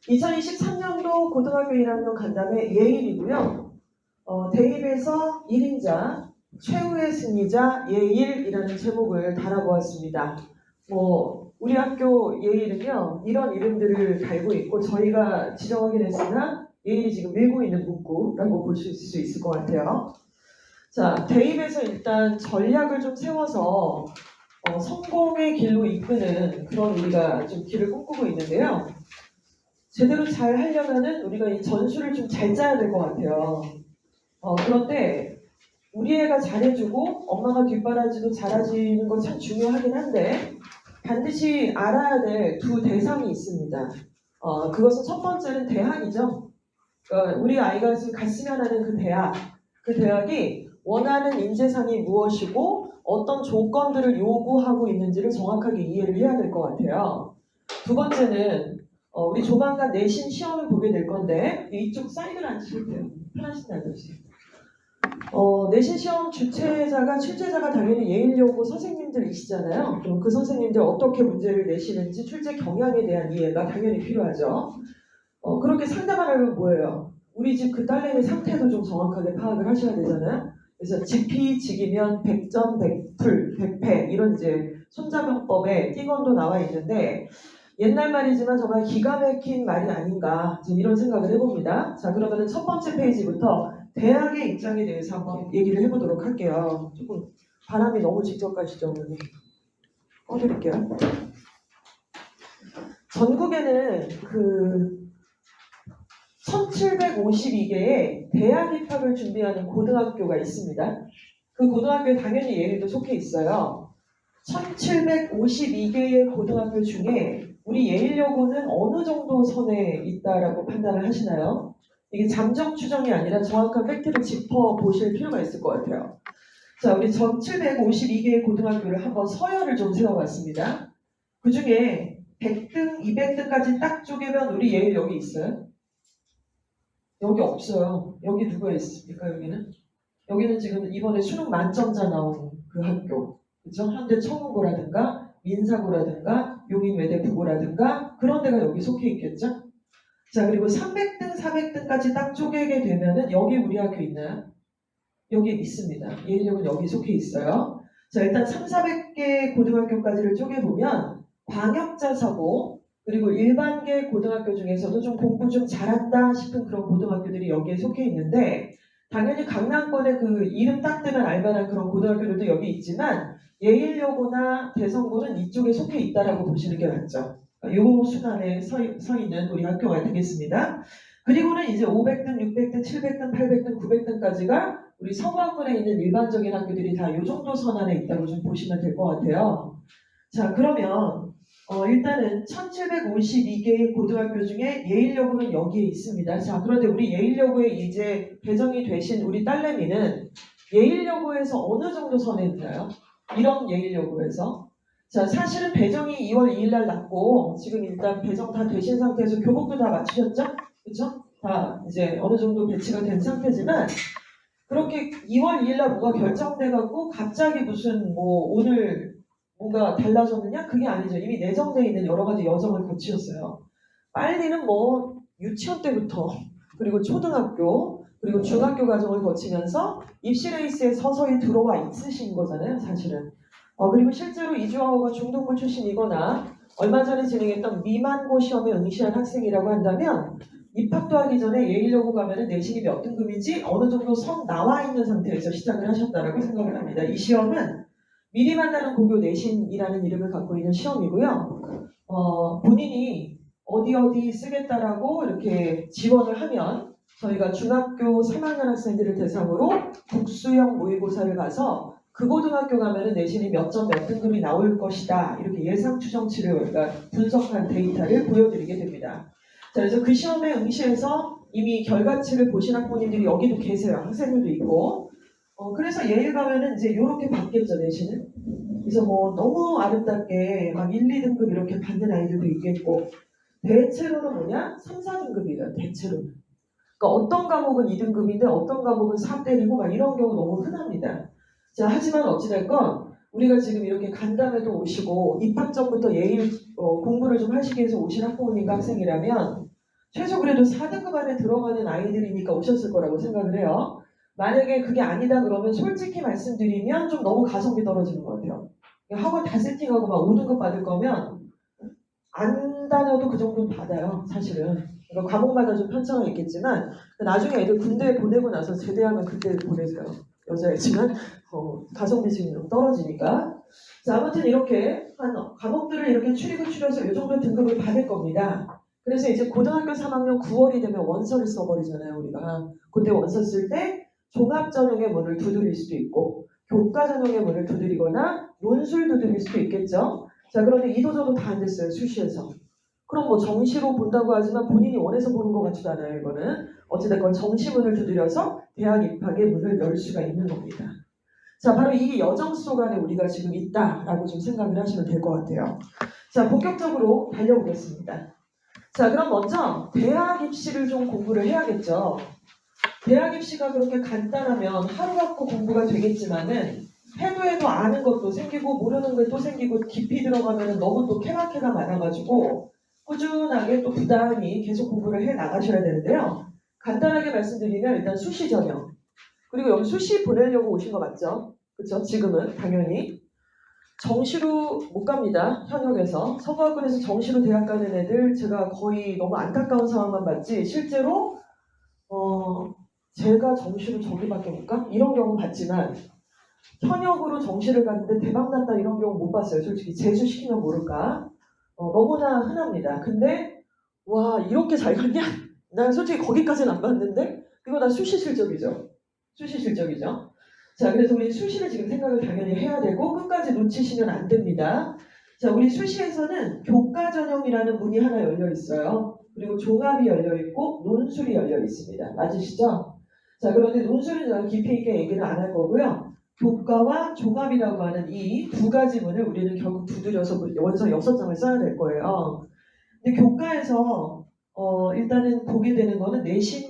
2023년도 고등학교 1학년 간담회 예일이고요. 대입에서 1인자, 최후의 승리자 예일이라는 제목을 달아보았습니다. 우리 학교 예일은요, 이런 이름들을 달고 있고 저희가 지정하긴 했으나 예일이 지금 밀고 있는 문구라고 보실 수 있을 것 같아요. 자, 대입에서 일단 전략을 좀 세워서 성공의 길로 이끄는 그런 우리가 좀 길을 꿈꾸고 있는데요. 제대로 잘 하려면은 우리가 이 전술을 좀 잘 짜야 될 것 같아요. 그런데 우리 애가 잘해주고 엄마가 뒷바라지도 잘해주는 건 참 중요하긴 한데 반드시 알아야 될 두 대상이 있습니다. 그것은 첫 번째는 대학이죠. 그러니까 우리 아이가 지금 갔으면 하는 그 대학이 원하는 인재상이 무엇이고 어떤 조건들을 요구하고 있는지를 정확하게 이해를 해야 될 것 같아요. 두 번째는 우리 조만간 내신 시험을 보게 될 건데 이쪽 사이드를 앉으실 때요. 편하신 데 앉으세요. 내신 시험 주최자가 출제자가 당연히 예일여고 선생님들이시잖아요. 그럼 그 선생님들 어떻게 문제를 내시는지 출제 경향에 대한 이해가 당연히 필요하죠. 그렇게 상담하려면 뭐예요? 우리 집 그 딸내미 상태도 좀 정확하게 파악을 하셔야 되잖아요. 그래서 지피지기면 100점 100풀 100패 이런 이제 손자병법에 띵언도 나와 있는데 옛날 말이지만 정말 기가 막힌 말이 아닌가 이런 생각을 해봅니다. 자, 그러면 첫 번째 페이지부터 대학의 입장에 대해서 한번 얘기를 해보도록 할게요. 조금 바람이 너무 직접 가시죠, 어머니. 꺼드릴게요. 전국에는 1752개의 대학 입학을 준비하는 고등학교가 있습니다. 그 고등학교에 당연히 예일도 속해 있어요. 1752개의 고등학교 중에 우리 예일여고는 어느 정도 선에 있다라고 판단을 하시나요? 이게 잠정 추정이 아니라 정확한 팩트를 짚어보실 필요가 있을 것 같아요. 자, 우리 1752개의 고등학교를 한번 서열을 좀 세워봤습니다. 그 중에 100등, 200등까지 딱 쪼개면 우리 예일 여기 있어요? 여기 없어요. 여기 누가 있습니까, 여기는? 여기는 지금 이번에 수능 만점자 나온 그 학교. 그죠? 현대 청운고라든가 민사고라든가 용인외대부고라든가 그런 데가 여기 속해 있겠죠? 자, 그리고 300등, 400등까지 딱 쪼개게 되면은 여기 우리 학교 있나요? 여기 있습니다. 예일여고는 여기 속해 있어요. 자, 일단 3, 400개 고등학교까지를 쪼개보면 광역자사고 그리고 일반계 고등학교 중에서도 좀 공부 좀 잘한다 싶은 그런 고등학교들이 여기에 속해 있는데 당연히 강남권에 그 이름 딱 뜨면 알만한 그런 고등학교들도 여기 있지만 예일여고나 대성고는 이쪽에 속해 있다라고 보시는 게 맞죠. 요 순환에 서 있는 우리 학교가 되겠습니다. 그리고는 이제 500등, 600등, 700등, 800등, 900등까지가 우리 서구학군에 있는 일반적인 학교들이 다 요 정도 선안에 있다고 좀 보시면 될 것 같아요. 자, 그러면 일단은 1752개의 고등학교 중에 예일여고는 여기에 있습니다. 자, 그런데 우리 예일여고에 이제 배정이 되신 우리 딸내미는 예일여고에서 어느 정도 선에 있나요? 이런 예일여고에서. 자, 사실은 배정이 2월 2일 날 났고 지금 일단 배정 다 되신 상태에서 교복도 다 맞추셨죠? 그렇죠? 다 이제 어느 정도 배치가 된 상태지만 그렇게 2월 2일 날 뭐가 결정돼갖고 갑자기 무슨 오늘 뭔가 달라졌느냐? 그게 아니죠. 이미 내정돼 있는 여러 가지 여정을 거치셨어요. 빨리는 유치원 때부터 그리고 초등학교 그리고 중학교 과정을 거치면서 입시 레이스에 서서히 들어와 있으신 거잖아요, 사실은. 그리고 실제로 이주아호가 중동부 출신이거나 얼마 전에 진행했던 미만고 시험에 응시한 학생이라고 한다면 입학도 하기 전에 예일여고 가면은 내신이 몇 등급인지 어느 정도 선 나와 있는 상태에서 시작을 하셨다라고 생각을 합니다. 이 시험은 미리 만나는 고교 내신이라는 이름을 갖고 있는 시험이고요. 본인이 어디 쓰겠다라고 이렇게 지원을 하면 저희가 중학교 3학년 학생들을 대상으로 국수형 모의고사를 가서 그 고등학교 가면은 내신이 몇 점 몇 등급이 나올 것이다 이렇게 예상 추정치를 우리가 분석한 데이터를 보여드리게 됩니다. 자, 그래서 그 시험에 응시해서 이미 결과치를 보신 학부모님들이 여기도 계세요. 학생들도 있고. 그래서 예일 가면은 이제 이렇게 받겠죠, 내신은. 그래서 너무 아름답게 막 1, 2등급 이렇게 받는 아이들도 있겠고. 대체로는 뭐냐? 3, 4등급이에요, 대체로는. 그러니까 어떤 과목은 2등급인데 어떤 과목은 4 때리고 막 이런 경우 너무 흔합니다. 자, 하지만 어찌됐건 우리가 지금 이렇게 간담회도 오시고 입학 전부터 예일 공부를 좀 하시기 위해서 오신 학부모님과 학생이라면 최소 그래도 4등급 안에 들어가는 아이들이니까 오셨을 거라고 생각을 해요. 만약에 그게 아니다 그러면 솔직히 말씀드리면 좀 너무 가성비 떨어지는 것 같아요. 학원 다 세팅하고 막 5등급 받을 거면 안 다녀도 그 정도는 받아요, 사실은. 그러니까 과목마다 좀 편차가 있겠지만 나중에 애들 군대 보내고 나서 제대하면 그때 보내세요. 여자애지만 가성비 지금 좀 떨어지니까. 자, 아무튼 이렇게 한 과목들을 이렇게 추려서 이 정도 등급을 받을 겁니다. 그래서 이제 고등학교 3학년 9월이 되면 원서를 써버리잖아요, 우리가. 그때 원서 쓸 때 종합 전형의 문을 두드릴 수도 있고 교과 전형의 문을 두드리거나 논술 두드릴 수도 있겠죠. 자, 그런데 이도저도 다 안 됐어요, 수시에서. 그럼 뭐 정시로 본다고 하지만 본인이 원해서 보는 것 같지도 않아요, 이거는. 어찌됐건 정시문을 두드려서 대학 입학의 문을 열 수가 있는 겁니다. 자, 바로 이 여정 속 안에 우리가 지금 있다라고 좀 생각을 하시면 될 것 같아요. 자, 본격적으로 달려보겠습니다. 자, 그럼 먼저 대학 입시를 좀 공부를 해야겠죠. 대학 입시가 그렇게 간단하면 하루 갖고 공부가 되겠지만은 해도 아는 것도 생기고 모르는 것도 생기고 깊이 들어가면 너무 또 케바케가 많아가지고 꾸준하게 또 부단히 계속 공부를 해 나가셔야 되는데요. 간단하게 말씀드리면 일단 수시 전형. 그리고 여기 수시 보내려고 오신 거 맞죠? 그렇죠? 지금은 당연히. 정시로 못 갑니다. 현역에서. 서부학군에서 정시로 대학 가는 애들 제가 거의 너무 안타까운 상황만 봤지 실제로 제가 정시로 저기밖에 못 가? 이런 경우 봤지만 현역으로 정시를 갔는데 대박났다 이런 경우 못 봤어요. 솔직히 재수시키면 모를까. 너무나 흔합니다. 근데 와 이렇게 잘 갔냐? 난 솔직히 거기까지는 안 봤는데 이거 다 수시 실적이죠. 수시 실적이죠. 자, 그래서 우리 수시를 지금 생각을 당연히 해야 되고 끝까지 놓치시면 안 됩니다. 자, 우리 수시에서는 교과 전형이라는 문이 하나 열려 있어요. 그리고 종합이 열려 있고 논술이 열려 있습니다. 맞으시죠? 자, 그런데 논술은 저는 깊이 있게 얘기는 안 할 거고요. 교과와 종합이라고 하는 이 두 가지 문을 우리는 결국 두드려서 원서 6장을 써야 될 거예요. 근데 교과에서 일단은 보게 되는 거는 내신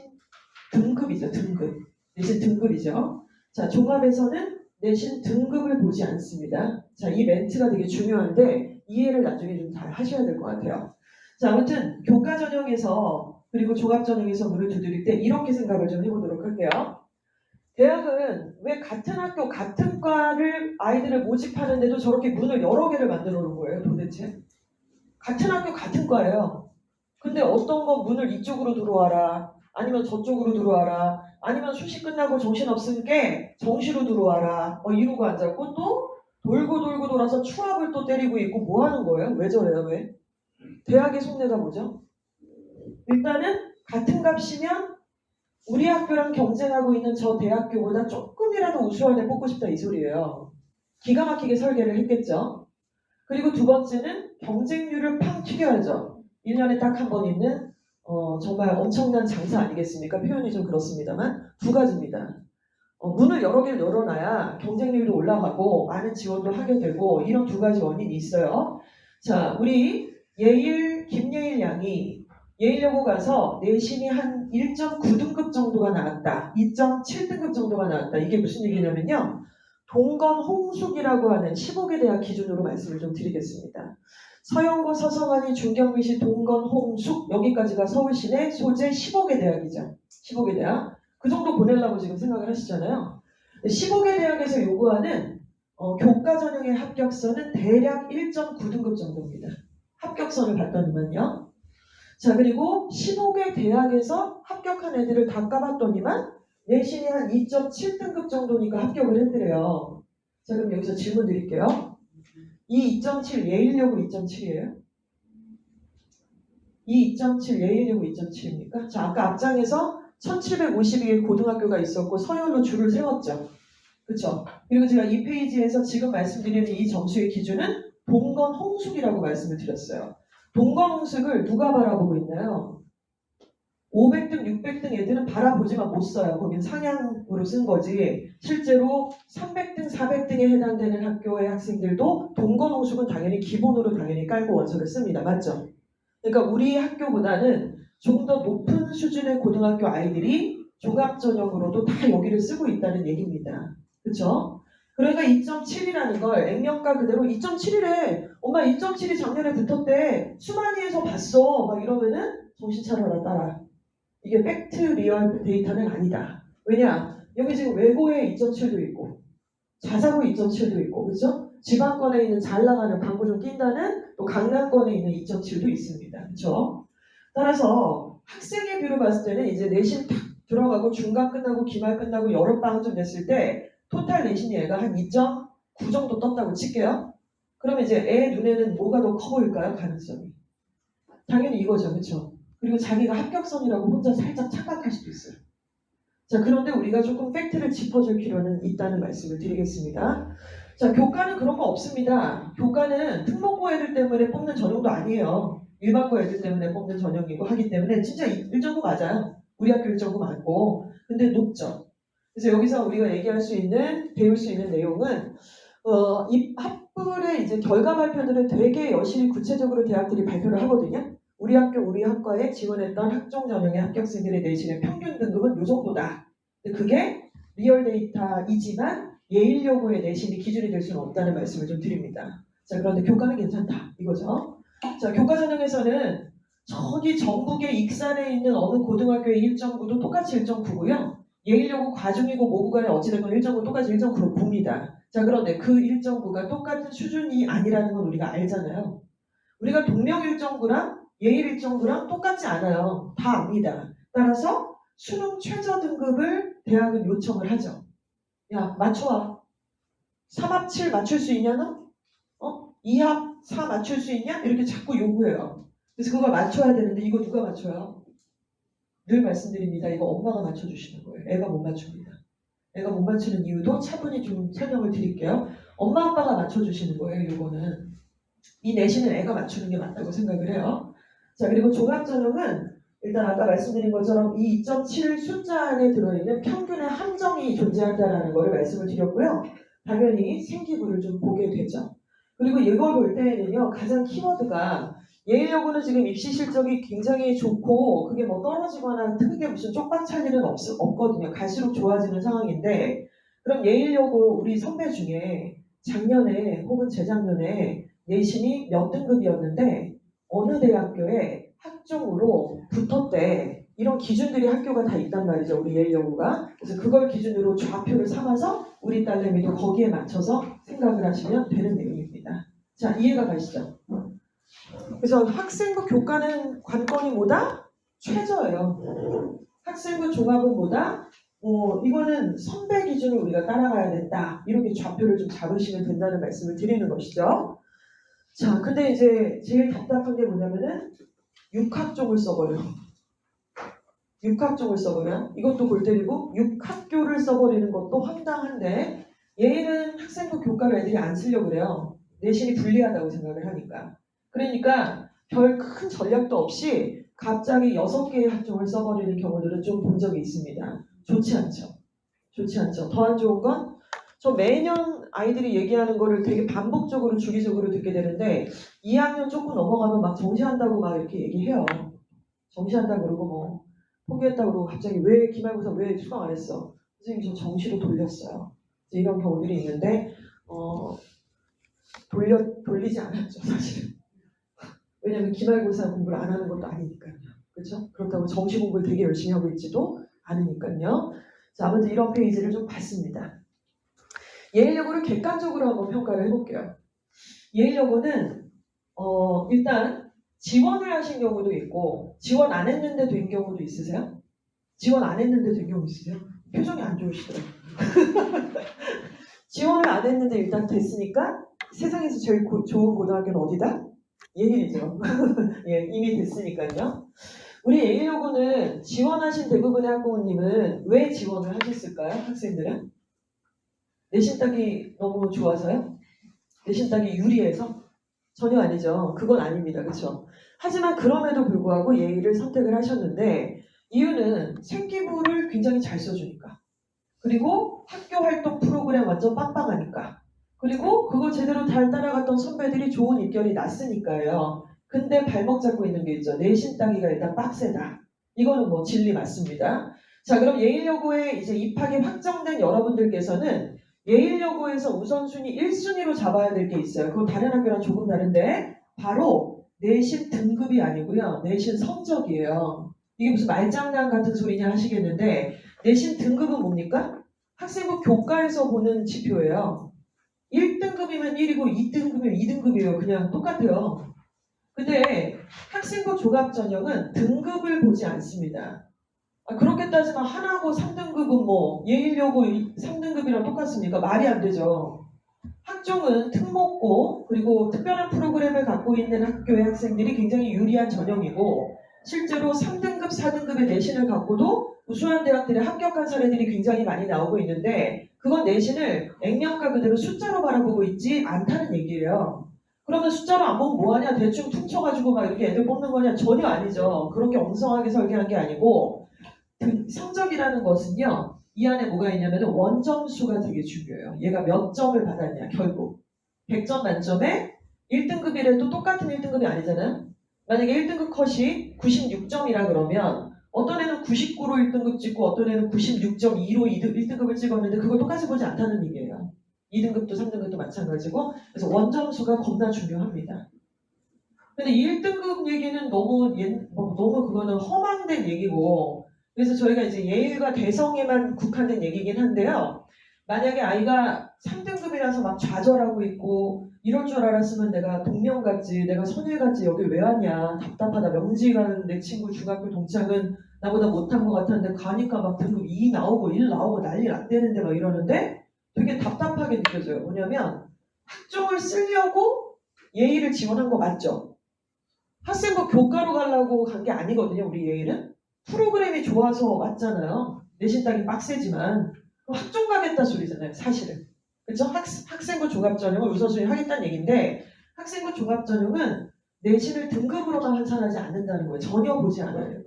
등급이죠. 등급. 내신 등급이죠. 자, 종합에서는 내신 등급을 보지 않습니다. 자, 이 멘트가 되게 중요한데 이해를 나중에 좀 잘 하셔야 될 것 같아요. 자, 아무튼 교과 전형에서 그리고 종합 전형에서 문을 두드릴 때 이렇게 생각을 좀 해보도록 할게요. 대학은 왜 같은 학교 같은 과를 아이들을 모집하는데도 저렇게 문을 여러 개를 만들어 놓은 거예요, 도대체? 같은 학교 같은 과예요. 근데 어떤 건 문을 이쪽으로 들어와라, 아니면 저쪽으로 들어와라, 아니면 수시 끝나고 정신없으니까 정시로 들어와라, 이러고 앉았고 또 돌고 돌아서 추합을 또 때리고 있고 뭐 하는 거예요? 왜 저래요? 왜? 대학의 속내가 뭐죠? 일단은 같은 값이면 우리 학교랑 경쟁하고 있는 저 대학교보다 조금이라도 우수한 애 뽑고 싶다 이 소리예요. 기가 막히게 설계를 했겠죠. 그리고 두 번째는 경쟁률을 팡 튀겨야죠. 1년에 딱 한 번 있는 정말 엄청난 장사 아니겠습니까? 표현이 좀 그렇습니다만 두 가지입니다. 문을 여러 개를 열어놔야 경쟁률도 올라가고 많은 지원도 하게 되고 이런 두 가지 원인이 있어요. 자, 우리 김예일 양이 예일여고 가서 내신이 한 1.9등급 정도가 나왔다. 2.7등급 정도가 나왔다. 이게 무슨 얘기냐면요. 동건 홍숙이라고 하는 15개 대학 기준으로 말씀을 좀 드리겠습니다. 서영고, 서성환이, 중경미시, 동건, 홍숙 여기까지가 서울시내 소재 15개 대학이죠. 15개 대학. 그 정도 보내려고 지금 생각을 하시잖아요. 15개 대학에서 요구하는 교과 전형의 합격선은 대략 1.9등급 정도입니다. 합격선을 봤더니만요. 자, 그리고 15개 대학에서 합격한 애들을 다 까봤더니만 내신이 한 2.7등급 정도니까 합격을 했더래요. 자, 그럼 여기서 질문 드릴게요. 이 2.7 예일여고 2.7이에요? 이 2.7 예일여고 2.7입니까? 자, 아까 앞장에서 1752개 고등학교가 있었고 서열로 줄을 세웠죠. 그렇죠? 그리고 제가 이 페이지에서 지금 말씀드리는 이 점수의 기준은 동건 홍숙이라고 말씀을 드렸어요. 동건 홍숙을 누가 바라보고 있나요? 500등, 600등 애들은 바라보지만 못 써요. 거긴 상향으로 쓴 거지. 실제로 300등, 400등에 해당되는 학교의 학생들도 동건 홍숙은 당연히 기본으로 당연히 깔고 원서를 씁니다. 맞죠? 그러니까 우리 학교보다는 좀 더 높은 수준의 고등학교 아이들이 종합전형으로도 다 여기를 쓰고 있다는 얘기입니다. 그렇죠? 그러니까 2.7이라는 걸 액면가 그대로 2.7이래. 엄마 2.7이 작년에 붙었대. 수만이에서 봤어. 막 이러면은 정신 차려라 따라. 이게 팩트 리얼 데이터는 아니다. 왜냐? 여기 지금 외고에 2.7도 있고 자사고 2.7도 있고 그렇죠? 지방권에 있는 잘 나가는 광고 좀 낀다는 또 강남권에 있는 2.7도 있습니다. 그렇죠? 따라서 학생의 뷰로 봤을 때는 이제 내신 탁 들어가고 중간 끝나고 기말 끝나고 여름방학 좀 됐을 때 토탈 내신이 애가 한 2.9 정도 떴다고 칠게요. 그러면 이제 애 눈에는 뭐가 더 커 보일까요? 가능성이. 당연히 이거죠. 그렇죠? 그리고 자기가 합격선이라고 혼자 살짝 착각할 수도 있어요. 자, 그런데 우리가 조금 팩트를 짚어줄 필요는 있다는 말씀을 드리겠습니다. 자, 교과는 그런 거 없습니다. 교과는 특목고 애들 때문에 뽑는 전형도 아니에요. 일반고 애들 때문에 뽑는 전형이고 하기 때문에 진짜 1.9 맞아요. 우리 학교 1.9 맞고. 근데 높죠. 그래서 여기서 우리가 얘기할 수 있는, 배울 수 있는 내용은 이 학부의 이제 결과 발표들은 되게 여실히 구체적으로 대학들이 발표를 하거든요. 우리 학교, 우리 학과에 지원했던 학종 전형의 합격생들의 내신의 평균 등급은 이 정도다. 근데 그게 리얼 데이터이지만 예일여고의 내신이 기준이 될 수는 없다는 말씀을 좀 드립니다. 자, 그런데 교과는 괜찮다. 이거죠. 자, 교과 전형에서는 저기 전국의 익산에 있는 어느 고등학교의 1.9도 똑같이 1.9고요. 예일여고 과중이고 모구 간에 어찌됐건 1.9 똑같이 1.9입니다. 자, 그런데 그 1.9가 똑같은 수준이 아니라는 건 우리가 알잖아요. 우리가 동명 1.9랑 예일 1.9랑 똑같지 않아요. 다 압니다. 따라서 수능 최저 등급을 대학은 요청을 하죠. 야, 맞춰와. 3합 7 맞출 수 있냐 너? 2합 4 맞출 수 있냐? 이렇게 자꾸 요구해요. 그래서 그걸 맞춰야 되는데 이거 누가 맞춰요? 늘 말씀드립니다. 이거 엄마가 맞춰주시는 거예요. 애가 못 맞춥니다. 애가 못 맞추는 이유도 차분히 좀 설명을 드릴게요. 엄마 아빠가 맞춰주시는 거예요. 이거는. 이 내신은 애가 맞추는 게 맞다고 생각을 해요. 자, 그리고 종합전형은 일단 아까 말씀드린 것처럼 이 2.7 숫자 안에 들어있는 평균의 함정이 존재한다는 걸 말씀을 드렸고요. 당연히 생기부를 좀 보게 되죠. 그리고 이걸 볼 때에는요. 가장 키워드가 예일여고는 지금 입시 실적이 굉장히 좋고 그게 뭐 떨어지거나 크게 무슨 쪽박찰 일은 없거든요. 갈수록 좋아지는 상황인데 그럼 예일여고 우리 선배 중에 작년에 혹은 재작년에 내신이 몇 등급이었는데 어느 대학교에 학종으로 붙었대. 이런 기준들이 학교가 다 있단 말이죠. 우리 예일여고가. 그래서 그걸 기준으로 좌표를 삼아서 우리 딸내미도 거기에 맞춰서 생각을 하시면 되는 내용입니다. 자, 이해가 가시죠? 그래서 학생부 교과는 관건이 뭐다? 최저예요. 학생부 종합은 뭐다? 이거는 선배 기준을 우리가 따라가야 된다. 이렇게 좌표를 좀 잡으시면 된다는 말씀을 드리는 것이죠. 자, 근데 이제 제일 답답한 게 뭐냐면은 육학종을 써버려. 육학종을 써버려. 이것도 골 때리고 육학교를 써버리는 것도 황당한데 얘는 학생부 교과를 애들이 안 쓰려고 그래요. 내신이 불리하다고 생각을 하니까. 그러니까 별 큰 전략도 없이 갑자기 6개의 학종을 써버리는 경우들은 좀 본 적이 있습니다. 좋지 않죠. 좋지 않죠. 더 안 좋은 건 저 매년 아이들이 얘기하는 거를 되게 반복적으로 주기적으로 듣게 되는데 2학년 조금 넘어가면 막 정시한다고 막 이렇게 얘기해요. 정시한다고 그러고 뭐 포기했다고 그러고 갑자기 왜 기말고사 왜 수강 안 했어? 선생님 저 정시로 돌렸어요. 이런 경우들이 있는데 돌리지 않았죠 사실은. 왜냐하면 기말고사 공부를 안 하는 것도 아니니까요. 그렇죠? 그렇다고 정시 공부를 되게 열심히 하고 있지도 않으니까요. 자, 아무튼 이런 페이지를 좀 봤습니다. 예일여고를 객관적으로 한번 평가를 해볼게요. 예일여고는 일단 지원을 하신 경우도 있고 지원 안 했는데 된 경우도 있으세요? 지원 안 했는데 된 경우 있으세요? 표정이 안 좋으시더라고요. 지원을 안 했는데 일단 됐으니까 세상에서 제일 좋은 고등학교는 어디다? 예일이죠. 예, 이미 됐으니까요. 우리 예일여고는 지원하신 대부분의 학부모님은 왜 지원을 하셨을까요? 학생들은? 내신 따기 너무 좋아서요? 내신 따기 유리해서? 전혀 아니죠. 그건 아닙니다. 그렇죠? 하지만 그럼에도 불구하고 예일을 선택을 하셨는데 이유는 생기부를 굉장히 잘 써주니까. 그리고 학교 활동 프로그램 완전 빵빵하니까. 그리고 그거 제대로 잘 따라갔던 선배들이 좋은 입결이 났으니까요. 근데 발목 잡고 있는 게 있죠. 내신 따기가 일단 빡세다. 이거는 뭐 진리 맞습니다. 자, 그럼 예일여고에 이제 입학이 확정된 여러분들께서는 예일여고에서 우선순위 1순위로 잡아야 될 게 있어요. 그건 다른 학교랑 조금 다른데 바로 내신 등급이 아니고요. 내신 성적이에요. 이게 무슨 말장난 같은 소리냐 하시겠는데 내신 등급은 뭡니까? 학생부 교과에서 보는 지표예요. 1등급이면 1이고 2등급이면 2등급이에요. 그냥 똑같아요. 근데 학생부 종합전형은 등급을 보지 않습니다. 그렇게 따지면 하나고 3등급은 뭐 예일여고 3등급이랑 똑같습니까? 말이 안 되죠. 학종은 특목고 그리고 특별한 프로그램을 갖고 있는 학교의 학생들이 굉장히 유리한 전형이고 실제로 3등급, 4등급의 내신을 갖고도 우수한 대학들에 합격한 사례들이 굉장히 많이 나오고 있는데 그건 내신을 액면가 그대로 숫자로 바라보고 있지 않다는 얘기예요. 그러면 숫자로 안 보면 뭐하냐? 대충 퉁쳐가지고 막 이렇게 애들 뽑는 거냐? 전혀 아니죠. 그렇게 엉성하게 설계한 게 아니고 성적이라는 것은요. 이 안에 뭐가 있냐면 원점수가 되게 중요해요. 얘가 몇 점을 받았냐 결국 100점 만점에 1등급이라도 똑같은 1등급이 아니잖아요. 만약에 1등급 컷이 96점이라 그러면 어떤 애는 99로 1등급 찍고 어떤 애는 96.2로 1등급을 찍었는데 그걸 똑같이 보지 않다는 얘기예요. 2등급도 3등급도 마찬가지고 그래서 원점수가 겁나 중요합니다. 근데 1등급 얘기는 너무 그거는 허망된 얘기고 그래서 저희가 이제 예일과 대성에만 국한된 얘기긴 한데요. 만약에 아이가 3등급이라서 막 좌절하고 있고 이럴 줄 알았으면 내가 동명 같지, 내가 선일 같지 여기 왜 왔냐, 답답하다. 명지 가는 내 친구 중학교 동창은 나보다 못한 것 같았는데 가니까 막 등급 2 나오고 1 나오고 난리 났대는데 막 이러는데 되게 답답하게 느껴져요. 뭐냐면 학종을 쓰려고 예일을 지원한 거 맞죠? 학생부 교과로 가려고 간 게 아니거든요. 우리 예일은. 프로그램이 좋아서 왔잖아요. 내신 따기 빡세지만 학종 가겠다 소리잖아요. 사실은. 그렇죠? 학생부 종합전형을 우선순위 하겠다는 얘기인데 학생부 종합전형은 내신을 등급으로만 환산하지 않는다는 거예요. 전혀 보지 않아요.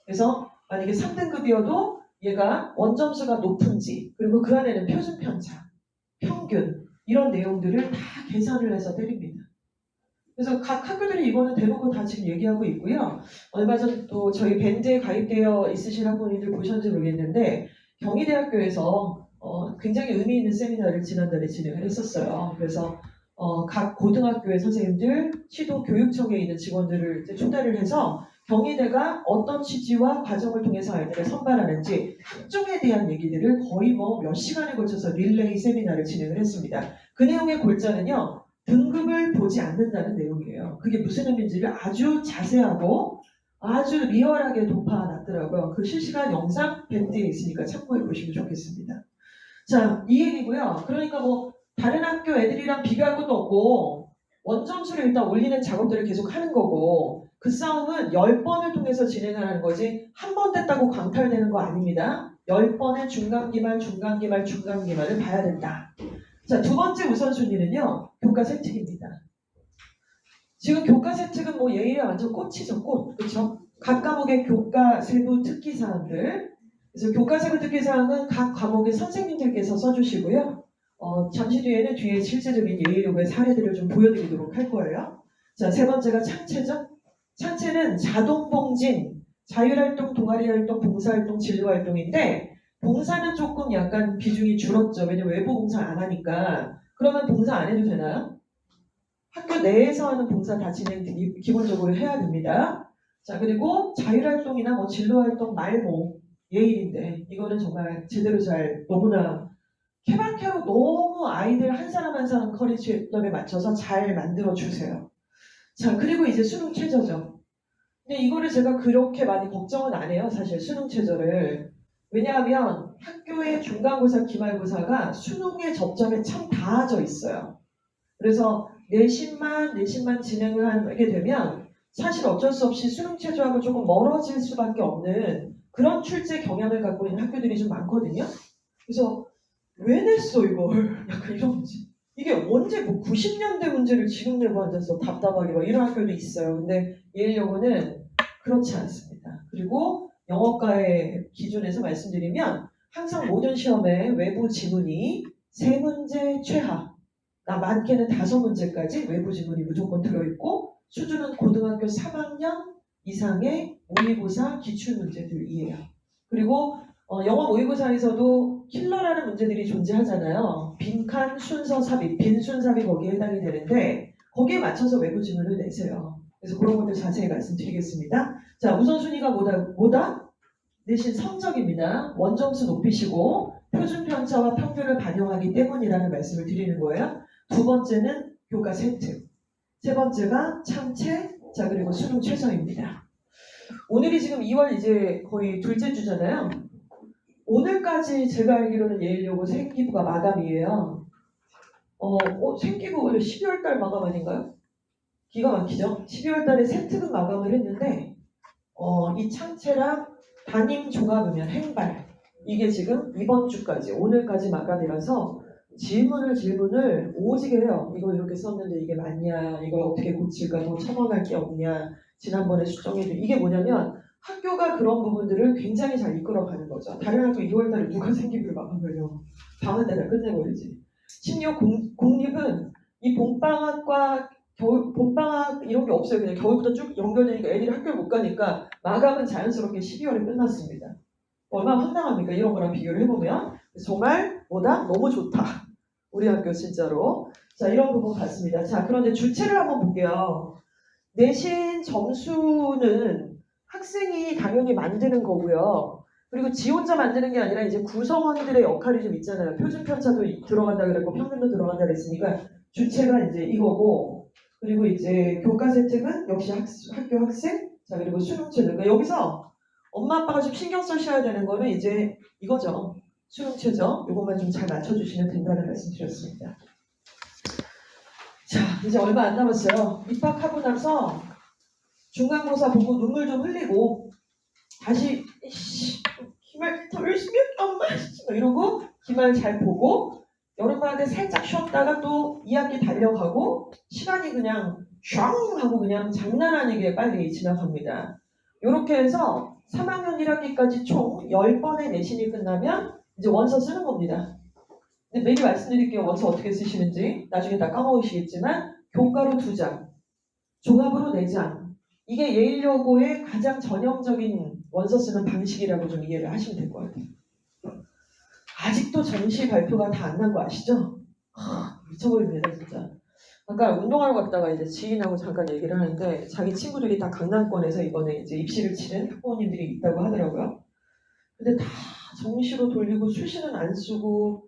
그래서 만약에 3등급이어도 얘가 원점수가 높은지 그리고 그 안에는 표준 편차, 평균 이런 내용들을 다 계산을 해서 때립니다. 그래서 각 학교들이 이거는 대부분 다 지금 얘기하고 있고요. 얼마 전 또 저희 밴드에 가입되어 있으신 학부모님들 보셨는지 모르겠는데 경희대학교에서 굉장히 의미 있는 세미나를 지난달에 진행을 했었어요. 그래서 각 고등학교의 선생님들, 시도 교육청에 있는 직원들을 이제 초대를 해서 경희대가 어떤 취지와 과정을 통해서 아이들을 선발하는지 학종에 대한 얘기들을 거의 뭐 몇 시간에 걸쳐서 릴레이 세미나를 진행을 했습니다. 그 내용의 골자는요. 등급을 보지 않는다는 내용이에요. 그게 무슨 의미인지를 아주 자세하고 아주 리얼하게 도파놨더라고요. 그 실시간 영상 밴드에 있으니까 참고해 보시면 좋겠습니다. 자, 이 얘기고요. 그러니까 뭐 다른 학교 애들이랑 비교할 것도 없고 원점수를 일단 올리는 작업들을 계속 하는 거고 그 싸움은 10번을 통해서 진행하는 거지 한 번 됐다고 광탈되는 거 아닙니다. 10번의 중간기말, 중간기말, 중간기말을 봐야 된다. 자, 두 번째 우선순위는요. 교과 세특입니다. 지금 교과 세특은 뭐 예일에 완전 꽃이죠. 꽃. 그렇죠? 각 과목의 교과 세부 특기 사항들. 그래서 교과 세부 특기 사항은 각 과목의 선생님들께서 써주시고요. 잠시 뒤에는 뒤에 실제적인 예일요구의 사례들을 좀 보여드리도록 할 거예요. 자, 세 번째가 창체죠. 창체는 자동봉진, 자율활동, 동아리활동, 봉사활동, 진로활동인데 봉사는 조금 약간 비중이 줄었죠. 왜냐면 외부 봉사 안 하니까. 그러면 봉사 안 해도 되나요? 학교 내에서 하는 봉사 다 기본적으로 해야 됩니다. 자, 그리고 자율활동이나 뭐 진로활동, 말모, 예일인데 이거는 정말 제대로 잘 너무나 케바케로 너무 아이들 한 사람 한 사람 커리큘럼에 맞춰서 잘 만들어 주세요. 자, 그리고 이제 수능 최저죠. 근데 이거를 제가 그렇게 많이 걱정은 안 해요. 사실 수능 최저를. 왜냐하면 학교의 중간고사, 기말고사가 수능의 접점에 참 닿아져 있어요. 그래서 내신만 진행을 하게 되면 사실 어쩔 수 없이 수능 최저하고 조금 멀어질 수밖에 없는 그런 출제 경향을 갖고 있는 학교들이 좀 많거든요. 그래서 왜 냈어 이걸? 약간 이런 거지. 이게 언제 뭐 90년대 문제를 지금 내고 앉아서 답답하게 막 이런 학교도 있어요. 근데 예일여고는 그렇지 않습니다. 그리고 영어과의 기준에서 말씀드리면 항상 모든 시험에 외부 지문이 3문제 최하, 많게는 5문제까지 외부 지문이 무조건 들어있고 수준은 고등학교 3학년 이상의 모의고사 기출문제들이에요. 그리고 영어 모의고사에서도 킬러라는 문제들이 존재하잖아요. 빈칸, 순서 삽입, 빈순 삽입 거기에 해당이 되는데 거기에 맞춰서 외부 지문을 내세요. 그래서 그런 것들 자세히 말씀드리겠습니다. 자, 우선순위가 뭐다? 내신 성적입니다. 원점수 높이시고 표준 편차와 평균을 반영하기 때문이라는 말씀을 드리는 거예요. 두 번째는 교과 세트. 세 번째가 참체, 자 그리고 수능 최저입니다. 오늘이 지금 2월 이제 거의 둘째 주잖아요. 오늘까지 제가 알기로는 예일여고 생기부가 마감이에요. 생기부 원래 12월 달 마감 아닌가요? 기가 막히죠? 12월 달에 세특은 마감을 했는데 이 참체랑 담임 종합음연 행발 이게 지금 이번 주까지 오늘까지 마감이라서 질문을 오지게 해요. 이거 이렇게 썼는데 이게 맞냐? 이걸 어떻게 고칠까? 더 첨언할 게 없냐? 지난번에 수정해준 이게 뭐냐면 학교가 그런 부분들을 굉장히 잘 이끌어가는 거죠. 다른 학교 2월 달에 누가 생기부를 마감을요? 방학 때가 끝내버리지. 심지어 공립은 이 봄방학과 봄방학 이런 게 없어요. 그냥 겨울부터 쭉 연결되니까 애들이 학교를 못 가니까 마감은 자연스럽게 12월에 끝났습니다. 얼마나 황당합니까? 이런 거랑 비교를 해보면 정말 뭐다? 너무 좋다. 우리 학교 진짜로. 자, 이런 부분 같습니다. 자, 그런데 주체를 한번 볼게요. 내신 점수는 학생이 당연히 만드는 거고요. 그리고 지 혼자 만드는 게 아니라 이제 구성원들의 역할이 좀 있잖아요. 표준 편차도 들어간다 그랬고 평균도 들어간다 그랬으니까 주체가 이제 이거고 그리고 이제 교과 세특은 역시 학교 학생 자 그리고 수능체들 그러니까 여기서 엄마 아빠가 좀 신경 쓰셔야 되는 거는 이제 이거죠. 수능 최저 이것만 좀 잘 맞춰주시면 된다는 말씀 드렸습니다. 자 이제 얼마 안 남았어요. 입학하고 나서 중간고사 보고 눈물 좀 흘리고 다시 기말 더 열심히 할게 엄마 이러고 기말 잘 보고 여름방학에 살짝 쉬었다가 또 2학기 달려가고 시간이 그냥 촤 하고 그냥 장난 아니게 빨리 지나갑니다. 이렇게 해서 3학년 1학기까지 총 10번의 내신이 끝나면 이제 원서 쓰는 겁니다. 근데 매일 말씀드릴게요. 원서 어떻게 쓰시는지 나중에 다 까먹으시겠지만 교과로 2장, 종합으로 4장 이게 예일여고의 가장 전형적인 원서 쓰는 방식이라고 좀 이해를 하시면 될 것 같아요. 아직도 정시 발표가 다 안 난 거 아시죠? 미쳐버립니다 진짜. 아까 운동하러 갔다가 이제 지인하고 잠깐 얘기를 하는데 자기 친구들이 다 강남권에서 이번에 이제 입시를 치른 학부모님들이 있다고 하더라고요. 근데 다 정시로 돌리고 수시는 안 쓰고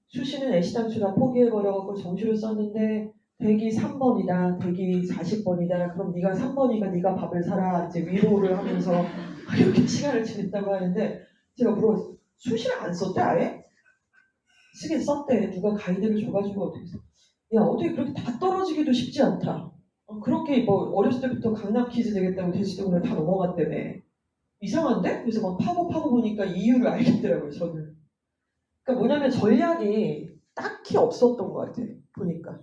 수시는 애시당초 다 포기해버려갖고 정시로 썼는데 대기 3번이다, 대기 40번이다. 그럼 네가 3번이니까 네가 밥을 사라. 이제 위로를 하면서 이렇게 시간을 지냈다고 하는데 제가 물어봤어요. 수시를 안 썼대 아예? 쓰긴 썼대. 누가 가이드를 줘가지고 어떻게 했어? 야 어떻게 그렇게 다 떨어지기도 쉽지 않다. 그렇게 뭐 어렸을 때부터 강남 퀴즈 되겠다고 대치동을 다 넘어갔다며. 이상한데? 그래서 막 파고 보니까 이유를 알겠더라고요 저는. 그러니까 뭐냐면 전략이 딱히 없었던 것 같아요 보니까.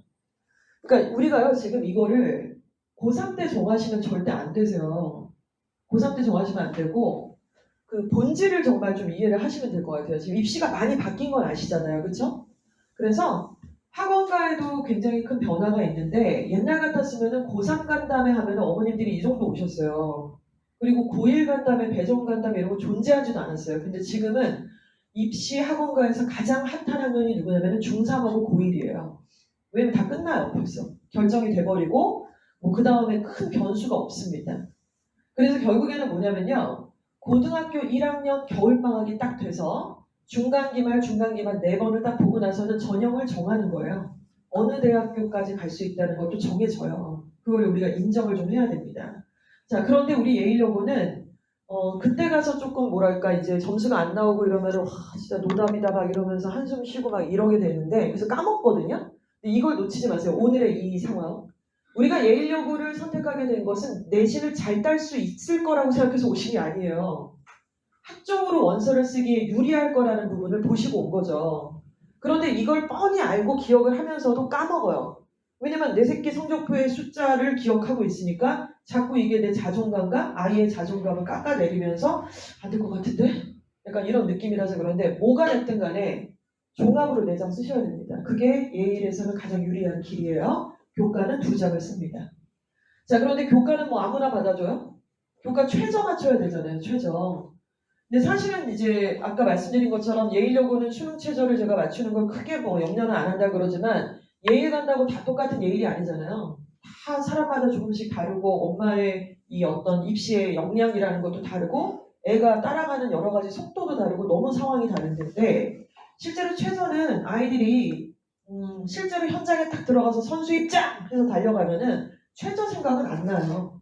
그러니까 우리가요 지금 이거를 고3 때 정하시면 절대 안 되세요. 고3 때 정하시면 안 되고 그 본질을 정말 좀 이해를 하시면 될 것 같아요. 지금 입시가 많이 바뀐 건 아시잖아요. 그렇죠? 그래서 학원가에도 굉장히 큰 변화가 있는데 옛날 같았으면 고3 간담회 하면 어머님들이 이 정도 오셨어요. 그리고 고1 간담회, 배정 간담회 이런 거 존재하지도 않았어요. 근데 지금은 입시 학원가에서 가장 핫한 학년이 누구냐면 중3하고 고1이에요. 왜냐면 다 끝나요 벌써. 결정이 돼버리고 뭐 그 다음에 큰 변수가 없습니다. 그래서 결국에는 뭐냐면요. 고등학교 1학년 겨울방학이 딱 돼서 중간기말 4번을 딱 보고 나서는 전형을 정하는 거예요. 어느 대학교까지 갈 수 있다는 것도 정해져요. 그걸 우리가 인정을 좀 해야 됩니다. 자, 그런데 우리 예일여고는 그때 가서 조금 뭐랄까 이제 점수가 안 나오고 이러면은 와 진짜 노답이다 막 이러면서 한숨 쉬고 막 이러게 되는데 그래서 까먹거든요. 근데 이걸 놓치지 마세요. 오늘의 이 상황. 우리가 예일여고를 선택하게 된 것은 내신을 잘 딸 수 있을 거라고 생각해서 오신 게 아니에요. 학종으로 원서를 쓰기에 유리할 거라는 부분을 보시고 온 거죠. 그런데 이걸 뻔히 알고 기억을 하면서도 까먹어요. 왜냐면 내 새끼 성적표의 숫자를 기억하고 있으니까 자꾸 이게 내 자존감과 아이의 자존감을 깎아내리면서 안 될 것 같은데? 약간 이런 느낌이라서 그런데 뭐가 됐든 간에 종합으로 4장 쓰셔야 됩니다. 그게 예일에서는 가장 유리한 길이에요. 교과는 2장을 씁니다. 자, 그런데 교과는 뭐 아무나 받아줘요? 교과 최저 맞춰야 되잖아요, 최저. 근데 사실은 이제 아까 말씀드린 것처럼 예일여고는 수능 최저를 제가 맞추는 걸 크게 뭐 염려는 안 한다 그러지만 예일 간다고 다 똑같은 예일이 아니잖아요. 다 사람마다 조금씩 다르고 엄마의 이 어떤 입시의 역량이라는 것도 다르고 애가 따라가는 여러 가지 속도도 다르고 너무 상황이 다른데 실제로 최선은 아이들이 실제로 현장에 딱 들어가서 선수 입장 해서 달려가면은 최저 생각은 안 나요.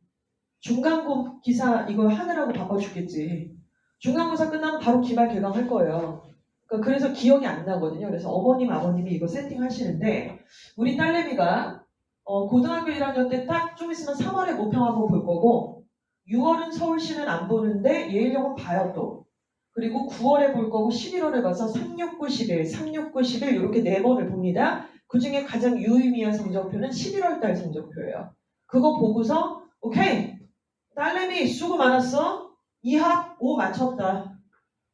중간고 기사 이거 하느라고 바빠 죽겠지. 중간고사 끝나면 바로 기말 개강할 거예요. 그러니까 그래서 기억이 안 나거든요. 그래서 어머님, 아버님이 이거 세팅하시는데 우리 딸내미가 고등학교 1학년 때 딱 좀 있으면 3월에 모평 한번 볼 거고 6월은 서울시는 안 보는데 예일력은 봐요 또. 그리고 9월에 볼 거고 11월에 봐서 369, 11, 369, 11 이렇게 4번을 봅니다. 그중에 가장 유의미한 성적표는 11월 달 성적표예요. 그거 보고서 오케이 딸내미 수고 많았어. 2합 5 맞췄다.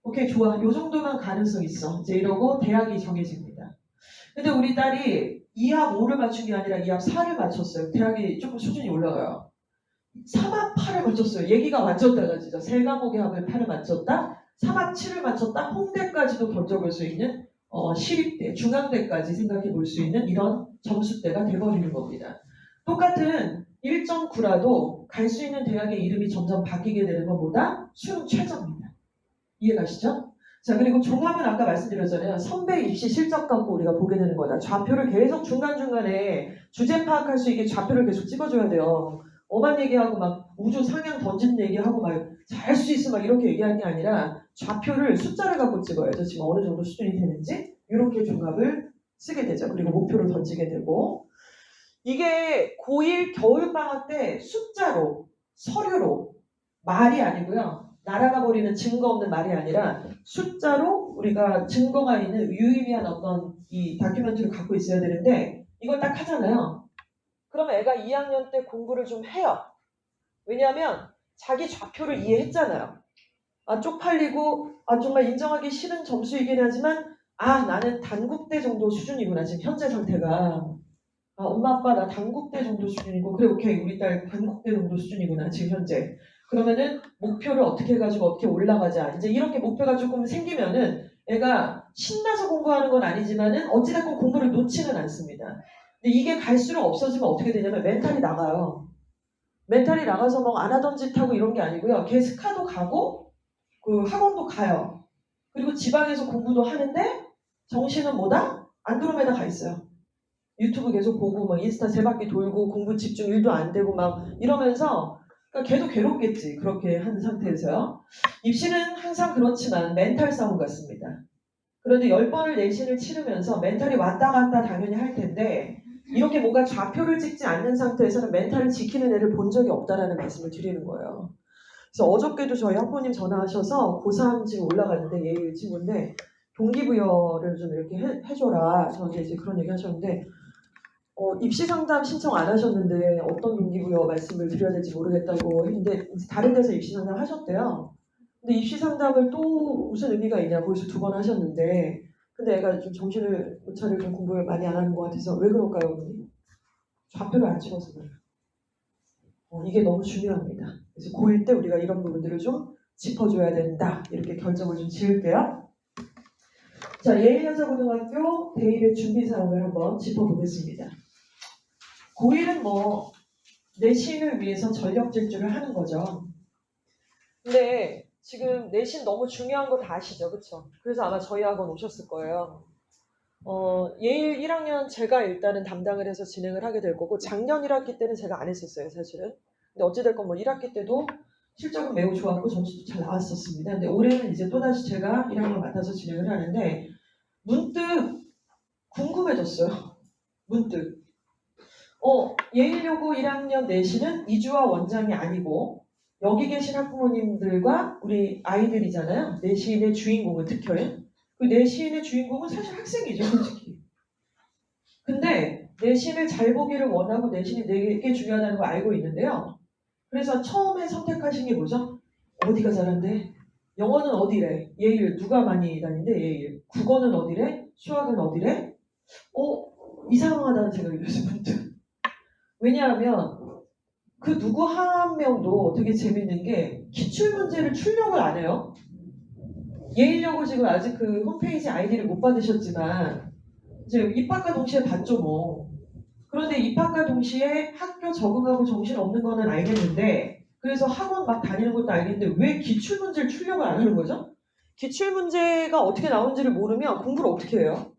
오케이 좋아. 요 정도면 가능성 있어. 이제 이러고 대학이 정해집니다. 근데 우리 딸이 2합 5를 맞춘 게 아니라 2합 4를 맞췄어요. 대학이 조금 수준이 올라가요. 3합 8을 맞췄어요. 얘기가 완전 달라지죠. 세 과목의 합을 8을 맞췄다. 3합 7을 맞췄다. 홍대까지도 던져볼 수 있는 시립대, 중앙대까지 생각해 볼 수 있는 이런 점수대가 돼버리는 겁니다. 똑같은 1.9라도 갈 수 있는 대학의 이름이 점점 바뀌게 되는 것보다 수능 최저입니다. 이해가시죠? 자, 그리고 종합은 아까 말씀드렸잖아요. 선배 입시 실적 갖고 우리가 보게 되는 거다. 좌표를 계속 중간중간에 주제 파악할 수 있게 좌표를 계속 찍어줘야 돼요. 엄한 얘기하고 막 우주 상향 던지는 얘기하고 막 잘 수 있어 막 이렇게 얘기하는 게 아니라 좌표를 숫자를 갖고 찍어야죠. 지금 어느 정도 수준이 되는지 이렇게 종합을 쓰게 되죠. 그리고 목표를 던지게 되고 이게 고1 겨울방학 때 숫자로 서류로 말이 아니고요. 날아가 버리는 증거 없는 말이 아니라 숫자로 우리가 증거가 있는 유의미한 어떤 이 다큐멘터리를 갖고 있어야 되는데 이걸 딱 하잖아요. 그러면 애가 2학년 때 공부를 좀 해요. 왜냐하면 자기 좌표를 이해했잖아요. 아 쪽팔리고 정말 인정하기 싫은 점수이긴 하지만 나는 단국대 정도 수준이구나 지금 현재 상태가. 엄마 아빠 나 단국대 정도 수준이고 그래 오케이 우리 딸 단국대 정도 수준이구나 지금 현재. 그러면은 목표를 어떻게 해가지고 어떻게 올라가자. 이제 이렇게 목표가 조금 생기면은 애가 신나서 공부하는 건 아니지만은 어찌됐건 공부를 놓지는 않습니다. 근데 이게 갈수록 없어지면 어떻게 되냐면 멘탈이 나가요. 멘탈이 나가서 뭐 안 하던 짓 하고 이런 게 아니고요. 걔 스카도 가고 그 학원도 가요. 그리고 지방에서 공부도 하는데 정신은 뭐다? 안드로메다 가 있어요. 유튜브 계속 보고 막 인스타 세 바퀴 돌고 공부 집중 1도 안 되고 막 이러면서 그러니까 걔도 괴롭겠지. 그렇게 한 상태에서요. 입시는 항상 그렇지만 멘탈 싸움 같습니다. 그런데 10번을 내신을 치르면서 멘탈이 왔다 갔다 당연히 할 텐데 이렇게 뭔가 좌표를 찍지 않는 상태에서는 멘탈을 지키는 애를 본 적이 없다라는 말씀을 드리는 거예요. 그래서 어저께도 저희 학부모님 전화하셔서 고3 지금 올라가는데 예일 친구인데 동기부여를 좀 이렇게 해줘라. 저한테 이제 그런 얘기 하셨는데 입시 상담 신청 안 하셨는데 어떤 동기부여 말씀을 드려야 될지 모르겠다고 했는데 다른 데서 입시 상담 하셨대요. 근데 입시 상담을 또 무슨 의미가 있냐 벌써 2번 하셨는데 근데 애가 좀 정신을 못 차리고 좀 공부를 많이 안 하는 것 같아서 왜 그럴까요? 어머니? 좌표를 안 찍어서 그래요. 이게 너무 중요합니다. 그래서 고1 때 우리가 이런 부분들을 좀 짚어줘야 된다. 이렇게 결정을 좀 지을게요. 자, 예일여자고등학교 대입의 준비사항을 한번 짚어보겠습니다. 고1은 뭐 내신을 위해서 전력 질주를 하는 거죠. 근데 지금 내신 너무 중요한 거 다 아시죠? 그쵸? 그래서 아마 저희 학원 오셨을 거예요. 예일 1학년 제가 일단은 담당을 해서 진행을 하게 될 거고 작년 1학기 때는 제가 안 했었어요 사실은. 근데 어찌됐건 뭐 1학기 때도 실적은 매우 좋았고 점수도 잘 나왔었습니다. 근데 올해는 이제 또다시 제가 1학년 맡아서 진행을 하는데 문득 궁금해졌어요. 문득. 예일여고 1학년 내신은 이주와 원장이 아니고 여기 계신 학부모님들과 우리 아이들이잖아요. 내신의 주인공은 특효인. 그 내신의 주인공은 사실 학생이죠, 솔직히. 근데 내신을 잘 보기를 원하고 내신이 되게 중요하다는 걸 알고 있는데요. 그래서 처음에 선택하신 게 뭐죠? 어디가 잘한대? 영어는 어디래? 예일 누가 많이 다니는데 예일. 국어는 어디래? 수학은 어디래? 이상하다는 생각이 들었어요, 문득. 왜냐하면 그 누구 한 명도 되게 재밌는 게 기출문제를 출력을 안 해요. 예일여고 지금 아직 그 홈페이지 아이디를 못 받으셨지만 이제 입학과 동시에 봤죠 뭐. 그런데 입학과 동시에 학교 적응하고 정신 없는 거는 알겠는데 그래서 학원 막 다니는 것도 알겠는데 왜 기출문제를 출력을 안 하는 거죠? 기출문제가 어떻게 나오는지를 모르면 공부를 어떻게 해요?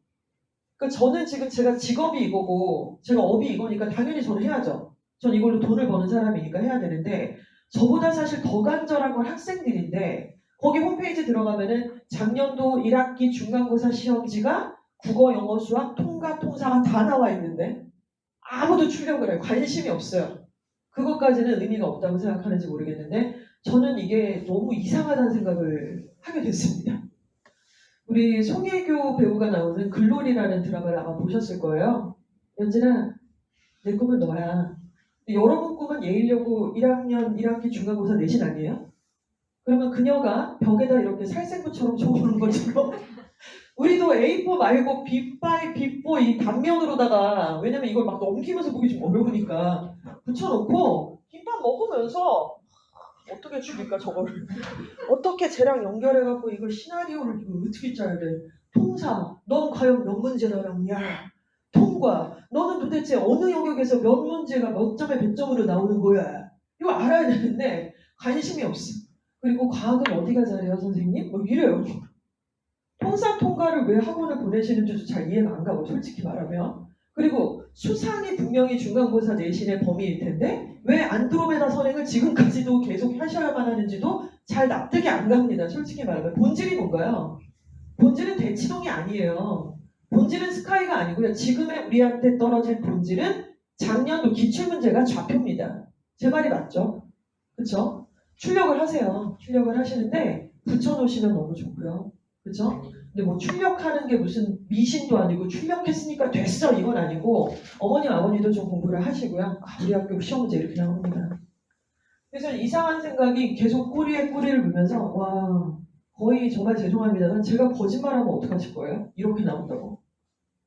그러니까 저는 지금 제가 직업이 이거고 제가 업이 이거니까 당연히 저는 해야죠. 전 이걸로 돈을 버는 사람이니까 해야 되는데 저보다 사실 더 간절한 건 학생들인데 거기 홈페이지 들어가면은 작년도 1학기 중간고사 시험지가 국어, 영어, 수학, 통과, 통사가 다 나와 있는데 아무도 출력을 해 관심이 없어요. 그것까지는 의미가 없다고 생각하는지 모르겠는데 저는 이게 너무 이상하다는 생각을 하게 됐습니다. 우리 송혜교 배우가 나오는 글로리라는 드라마를 아마 보셨을 거예요. 연진아, 내 꿈은 너야. 여러분 꿈은 예일여고 1학년 1학기 중간고사 내신 아니에요? 그러면 그녀가 벽에다 이렇게 살생부처럼 적어놓은 것처럼 우리도 A4 말고 B5, B4 이 단면으로다가 왜냐면 이걸 막 넘기면서 보기 좀 어려우니까 붙여놓고 김밥 먹으면서 어떻게 죽일까 저거를 어떻게 쟤랑 연결해갖고 이걸 시나리오를 이거 어떻게 짜야 돼 통사 넌 과연 몇 문제나 나오냐 통과 너는 도대체 어느 영역에서 몇 문제가 몇 점에 몇 점으로 나오는 거야 이거 알아야 되는데 관심이 없어 그리고 과학은 어디가 잘해요 선생님? 뭐 이래요 통사 통과를 왜 학원을 보내시는지도 잘 이해가 안 가고 솔직히 말하면 그리고 수상이 분명히 중간고사 내신의 범위일 텐데 왜 안드로메다 선행을 지금까지도 계속 하셔야만 하는지도 잘 납득이 안 갑니다. 솔직히 말하면 본질이 뭔가요? 본질은 대치동이 아니에요. 본질은 스카이가 아니고요. 지금의 우리한테 떨어진 본질은 작년도 기출문제가 좌표입니다. 제 말이 맞죠? 그렇죠? 출력을 하세요. 출력을 하시는데 붙여놓으시면 너무 좋고요. 그렇죠? 근데 뭐 출력하는 게 무슨 미신도 아니고 출력했으니까 됐어 이건 아니고 어머니 아버지도 좀 공부를 하시고요. 우리 학교 시험 문제 이렇게 나옵니다. 그래서 이상한 생각이 계속 꼬리에 꼬리를 물면서 와 거의 정말 죄송합니다만 제가 거짓말하면 어떡하실 거예요? 이렇게 나온다고.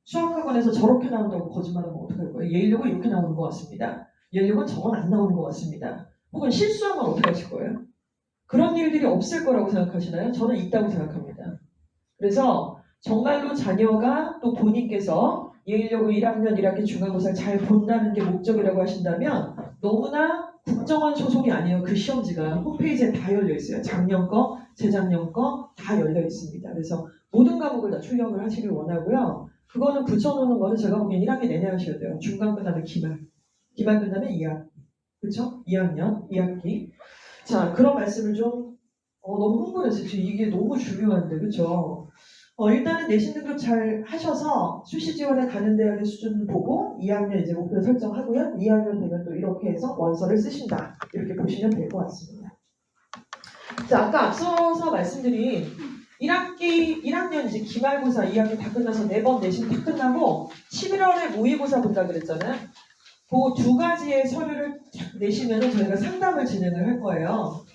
수학학원에서 저렇게 나온다고 거짓말하면 어떡할 거예요? 예일력은 이렇게 나오는 것 같습니다. 예일력은 저건 안 나오는 것 같습니다. 혹은 실수하면 어떻게 하실 거예요? 그런 일들이 없을 거라고 생각하시나요? 저는 있다고 생각합니다. 그래서 정말로 자녀가 또 본인께서 예일여고 1학년 1학기 중간고사를 잘 본다는 게 목적이라고 하신다면 너무나 국정원 소속이 아니에요. 그 시험지가 홈페이지에 다 열려 있어요. 작년 거, 재작년 거 다 열려 있습니다. 그래서 모든 과목을 다 출력을 하시길 원하고요. 그거는 붙여놓는 거는 제가 보기엔 1학기 내내 하셔야 돼요. 중간 끝나면 기말. 기말 끝나면 2학기. 그렇죠? 2학년, 2학기. 자, 그런 말씀을 좀 너무 흥분했어요. 이게 너무 중요한데, 그렇죠? 일단은 내신 등급 잘 하셔서 수시 지원에 가는 대학의 수준을 보고 2학년 이제 목표 설정하고요. 2학년 되면 또 이렇게 해서 원서를 쓰신다. 이렇게 보시면 될 것 같습니다. 자, 아까 앞서서 말씀드린 1학년 이제 기말고사 2학기 다 끝나서 4번 내신 다 끝나고 11월에 모의고사 본다 그랬잖아요. 그 두 가지의 서류를 내시면 저희가 상담을 진행을 할 거예요.